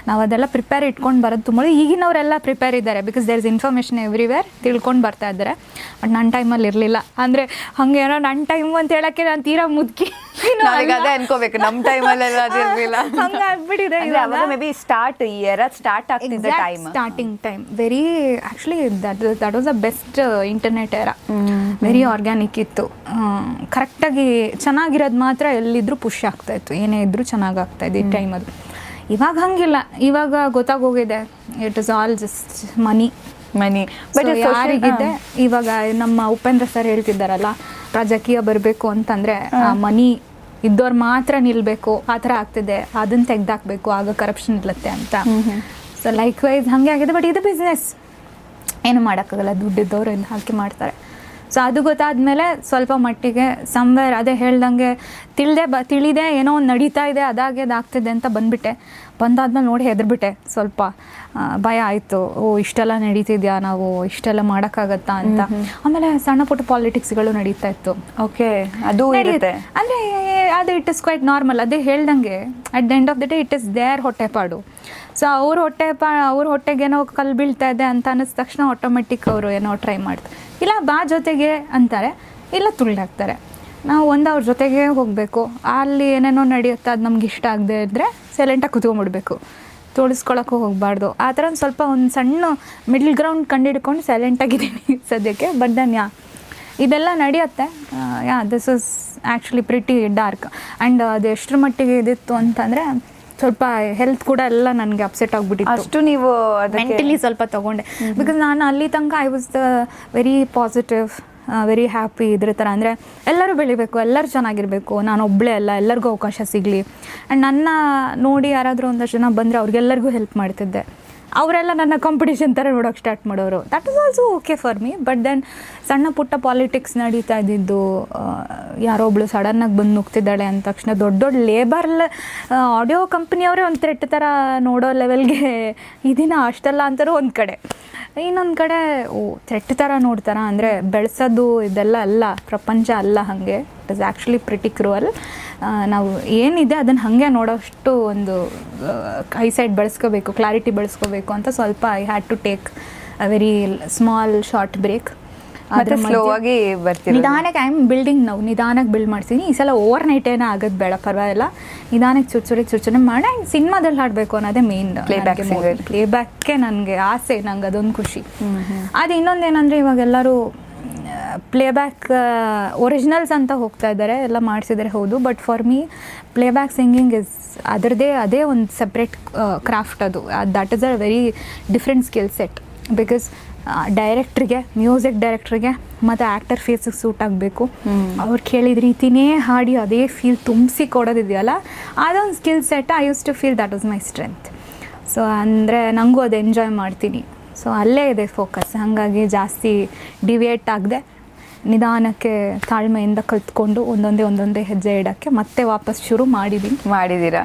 ನಾವು ಅದೆಲ್ಲ ಪ್ರಿಪೇರ್ ಇಟ್ಕೊಂಡು ಬರೋದು ತುಂಬ, ಈಗಿನವರೆಲ್ಲ ಪ್ರಿಪೇರ್ ಇದ್ದಾರೆ, because there is information everywhere, ತಿಳ್ಕೊಂಡು ಬರ್ತಾ ಇದ್ದಾರೆ. ಬಟ್ ನನ್ನ ಟೈಮಲ್ಲಿ ಇರಲಿಲ್ಲ. ಅಂದರೆ ಹಾಗೆ ಏನೋ ನನ್ನ ಟೈಮ್ ಅಂತ ಹೇಳೋಕ್ಕೆ ನಾನು ತೀರಾ ಮುದುಕಿ ಅದೇ ಅನ್ಕೋಬೇಕು, ನಮ್ಮ ಟೈಮಲ್ಲೆಲ್ಲ ಅದಿರಲಿಲ್ಲ, ಹಂಗೆ ಆಗ್ಬಿಟ್ಟಿದೆ. ಮೇ ಬಿ ಸ್ಟಾರ್ಟ್ ಆಗ್ತಿದ್ದ time, starting time very actually that was the best internet era. Very organic ಇತ್ತು, ಕರೆಕ್ಟಾಗಿ ಚೆನ್ನಾಗಿರೋದು ಮಾತ್ರ ಎಲ್ಲಿದ್ದರೂ ಪುಷ್ ಆಗ್ತಾಯಿತ್ತು, ಏನೇ ಇದ್ದರೂ ಚೆನ್ನಾಗಾಗ್ತಾಯಿದ್ದು ಈ ಟೈಮ್. ಅದು ಇವಾಗ ಹಂಗಿಲ್ಲ, ಇವಾಗ ಗೊತ್ತಾಗೋಗಿದೆ it is all just money. But ಯಾರಿಗಿದೆ ಇವಾಗ ನಮ್ಮ ಉಪೇಂದ್ರ ಸರ್ ಹೇಳ್ತಿದ್ದಾರಲ್ಲ, ರಾಜಕೀಯ ಬರಬೇಕು ಅಂತಂದರೆ ಆ ಮನಿ ಇದ್ದವ್ರು ಮಾತ್ರ ನಿಲ್ಲಬೇಕು ಆ ಥರ ಆಗ್ತಿದೆ, ಅದನ್ನು ತೆಗ್ದಾಕಬೇಕು, ಆಗ ಕರಪ್ಷನ್ ಇಲ್ಲತ್ತೆ ಅಂತ. ಸೊ ಲೈಕ್ ವೈಸ್ ಹಾಗೆ ಆಗಿದೆ. ಬಟ್ ಇದು ಬಿಸ್ನೆಸ್, ಏನು ಮಾಡೋಕ್ಕಾಗಲ್ಲ, ದುಡ್ಡಿದ್ದವ್ರು ಏನು ಹಾಕಿ ಮಾಡ್ತಾರೆ. ಸೊ ಅದು ಗೊತ್ತಾದಮೇಲೆ ಸ್ವಲ್ಪ ಮಟ್ಟಿಗೆ ಸಮ್ವೇರ್ ಅದೇ ಹೇಳ್ದಂಗೆ ತಿಳಿದೆ ಏನೋ ಒಂದು ನಡೀತಾ ಇದೆ, ಅದಾಗ್ತಿದೆ ಅಂತ ಬಂದಾದ್ಮೇಲೆ ನೋಡಿ ಹೆದರ್ಬಿಟ್ಟೆ, ಸ್ವಲ್ಪ ಭಯ ಆಯಿತು. ಓ ಇಷ್ಟೆಲ್ಲ ನಡೀತಿದ್ಯಾ, ನಾವು ಇಷ್ಟೆಲ್ಲ ಮಾಡೋಕ್ಕಾಗತ್ತಾ ಅಂತ. ಆಮೇಲೆ ಸಣ್ಣ ಪುಟ್ಟ ಪಾಲಿಟಿಕ್ಸ್ಗಳು ನಡೀತಾ ಇತ್ತು. ಓಕೆ, ಅದು ಇರುತ್ತೆ ಅಂದರೆ ಅದು ಇಟ್ ಇಸ್ ಕ್ವೈಟ್ ನಾರ್ಮಲ್. ಅದೇ ಹೇಳ್ದಂಗೆ at the end of the day it is there ಹೊಟ್ಟೆಪಾಡು. ಸೊ ಅವ್ರ ಹೊಟ್ಟೆಗೆ ಏನೋ ಕಲ್ಲು ಬೀಳ್ತಾ ಇದೆ ಅಂತ ಅನ್ನಿದ ತಕ್ಷಣ ಆಟೋಮೆಟಿಕ್ ಅವರು ಏನೋ ಟ್ರೈ ಮಾಡ್ತಾರೆ, ಇಲ್ಲ ಬಾ ಜೊತೆಗೆ ಅಂತಾರೆ, ಇಲ್ಲ ತುಳಿದಾಕ್ತಾರೆ. ನಾವು ಅವ್ರ ಜೊತೆಗೆ ಹೋಗಬೇಕು. ಅಲ್ಲಿ ಏನೇನೋ ನಡೆಯುತ್ತೆ, ಅದು ನಮ್ಗೆ ಇಷ್ಟ ಆಗದೆ ಇದ್ದರೆ ಸೈಲೆಂಟಾಗಿ ಕುತ್ಕೊಂಡ್ಬಿಡ್ಬೇಕು, ತೋಳಿಸ್ಕೊಳಕ್ಕೂ ಹೋಗಬಾರ್ದು. ಆ ಥರ ಒಂದು ಸಣ್ಣ ಮಿಡ್ಲ್ ಗ್ರೌಂಡ್ ಕಂಡಿಡ್ಕೊಂಡು ಸೈಲೆಂಟಾಗಿದ್ದೀನಿ ಸದ್ಯಕ್ಕೆ. ಬಟ್ ದೆನ್ ಇದೆಲ್ಲ ನಡೆಯುತ್ತೆ. This is actually pretty dark. And ಅದು ಎಷ್ಟರ ಮಟ್ಟಿಗೆ ಇದಿತ್ತು ಅಂತಂದರೆ ಸ್ವಲ್ಪ ಹೆಲ್ತ್ ಕೂಡ ಎಲ್ಲ ನನಗೆ ಅಪ್ಸೆಟ್ ಆಗಿಬಿಟ್ಟಿತ್ತು. ಅಷ್ಟು ನೀವು ಮೆಂಟಲಿ ಸ್ವಲ್ಪ ತೊಗೊಂಡೆ. ಬಿಕಾಸ್ ನಾನು ಅಲ್ಲಿ ತನಕ I was the very positive, very happy. ಇದ್ರ ಥರ ಅಂದರೆ ಎಲ್ಲರೂ ಬೆಳಿಬೇಕು, ಎಲ್ಲರೂ ಚೆನ್ನಾಗಿರಬೇಕು, ನಾನು ಒಬ್ಬಳೇ ಅಲ್ಲ, ಎಲ್ಲರಿಗೂ ಅವಕಾಶ ಸಿಗಲಿ. ಆ್ಯಂಡ್ ನನ್ನ ನೋಡಿ ಯಾರಾದರೂ ಒಂದಷ್ಟು ಜನ ಬಂದರೆ ಅವ್ರಿಗೆಲ್ಲರಿಗೂ ಹೆಲ್ಪ್ ಮಾಡ್ತಿದ್ದೆ. ಅವರೆಲ್ಲ ನನ್ನ ಕಾಂಪಿಟೇಷನ್ ಥರ ನೋಡೋಕೆ ಸ್ಟಾರ್ಟ್ ಮಾಡೋರು. That is also okay for me. But then ಸಣ್ಣ ಪುಟ್ಟ ಪಾಲಿಟಿಕ್ಸ್ ನಡೀತಾ ಇದ್ದಿದ್ದು, ಯಾರೋ ಒಬ್ಳು ಸಡನ್ನಾಗಿ ಬಂದು ನುಗ್ತಿದ್ದಾಳೆ ಅಂದ ತಕ್ಷಣ ದೊಡ್ಡ ಲೇಬರ್ ಆಡಿಯೋ ಕಂಪ್ನಿಯವರೇ ಒಂದು ಥ್ರೆಟ್ ಥರ ನೋಡೋ ಲೆವೆಲ್ಗೆ ಇದೀನ ಅಷ್ಟೆಲ್ಲ ಅಂತಾರೋ ಒಂದು ಕಡೆ. ಇನ್ನೊಂದು ಕಡೆ ಥ್ರೆಟ್ ಥರ ನೋಡ್ತಾರ ಅಂದರೆ ಬೆಳೆಸೋದು ಇದೆಲ್ಲ ಅಲ್ಲ, ಪ್ರಪಂಚ ಅಲ್ಲ ಹಾಗೆ. It is actually pretty cruel. ನಾವು ಏನಿದೆ ಅದನ್ನು ಹಾಗೆ ನೋಡೋಷ್ಟು ಒಂದು ಐಸೈಟ್ ಬೆಳೆಸ್ಕೋಬೇಕು, ಕ್ಲಾರಿಟಿ ಬೆಳೆಸ್ಕೋಬೇಕು ಅಂತ ಸ್ವಲ್ಪ I had to take a very small short break. ಮತ್ತೆ ಸ್ಲೋ ಆಗಿ ಬರ್ತೀನಿ, ನಿಧಾನಕ್ಕೆ ಐ ಆಮ್ ಬಿಲ್ಡಿಂಗ್. ನಾವು ನಿಧಾನಕ್ಕೆ ಬಿಲ್ಡ್ ಮಾಡ್ತೀನಿ. ಈ ಸಲ ಓವರ್ ನೈಟ್ ಏನೋ ಆಗೋದು ಬೇಡ, ಪರವಾಗಿಲ್ಲ, ನಿಧಾನಕ್ಕೆ ಚುಚ್ಚುರಿ ಮಾಡಿ ಸಿನಿಮಾದಲ್ಲಿ ಹಾಡಬೇಕು ಅನ್ನೋದೇ ಮೇನ್. ಪ್ಲೇಬ್ಯಾಕ್ಗೆ ನನಗೆ ಆಸೆ, ನಂಗೆ ಅದೊಂದು ಖುಷಿ. ಅದು ಇನ್ನೊಂದೇನೆಂದರೆ ಇವಾಗೆಲ್ಲರೂ ಪ್ಲೇಬ್ಯಾಕ್ ಒರಿಜಿನಲ್ಸ್ ಅಂತ ಹೋಗ್ತಾ ಇದ್ದಾರೆ, ಎಲ್ಲ ಮಾಡಿಸಿದರೆ ಹೌದು. But for me playback singing is ಅದೇ ಒಂದು ಸಪ್ರೇಟ್ ಕ್ರಾಫ್ಟ್. ಅದು that is a very different skill set. Because ಡೈರೆಕ್ಟ್ರಿಗೆ, ಮ್ಯೂಸಿಕ್ ಡೈರೆಕ್ಟ್ರಿಗೆ ಮತ್ತು ಆ್ಯಕ್ಟರ್ ಫೇಸಿಗೆ ಸೂಟ್ ಆಗಬೇಕು. ಅವ್ರು ಕೇಳಿದ ರೀತಿಯೇ ಹಾಡಿ ಅದೇ ಫೀಲ್ ತುಂಬಿಸಿ ಕೊಡೋದಿದೆಯಲ್ಲ, ಅದೊಂದು skill set. I used to feel that was my strength. So ಅಂದರೆ ನನಗೂ ಅದು ಎಂಜಾಯ್ ಮಾಡ್ತೀನಿ. ಸೊ ಅಲ್ಲೇ ಇದೆ ಫೋಕಸ್. ಹಾಗಾಗಿ ಜಾಸ್ತಿ ಡಿವಿಯೇಟ್ ಆಗದೆ ನಿಧಾನಕ್ಕೆ ತಾಳ್ಮೆಯಿಂದ ಕಲ್ತ್ಕೊಂಡು ಒಂದೊಂದೇ ಹೆಜ್ಜೆ ಇಡೋಕ್ಕೆ ಮತ್ತೆ ವಾಪಸ್ ಶುರು ಮಾಡಿದ್ದೀರಾ.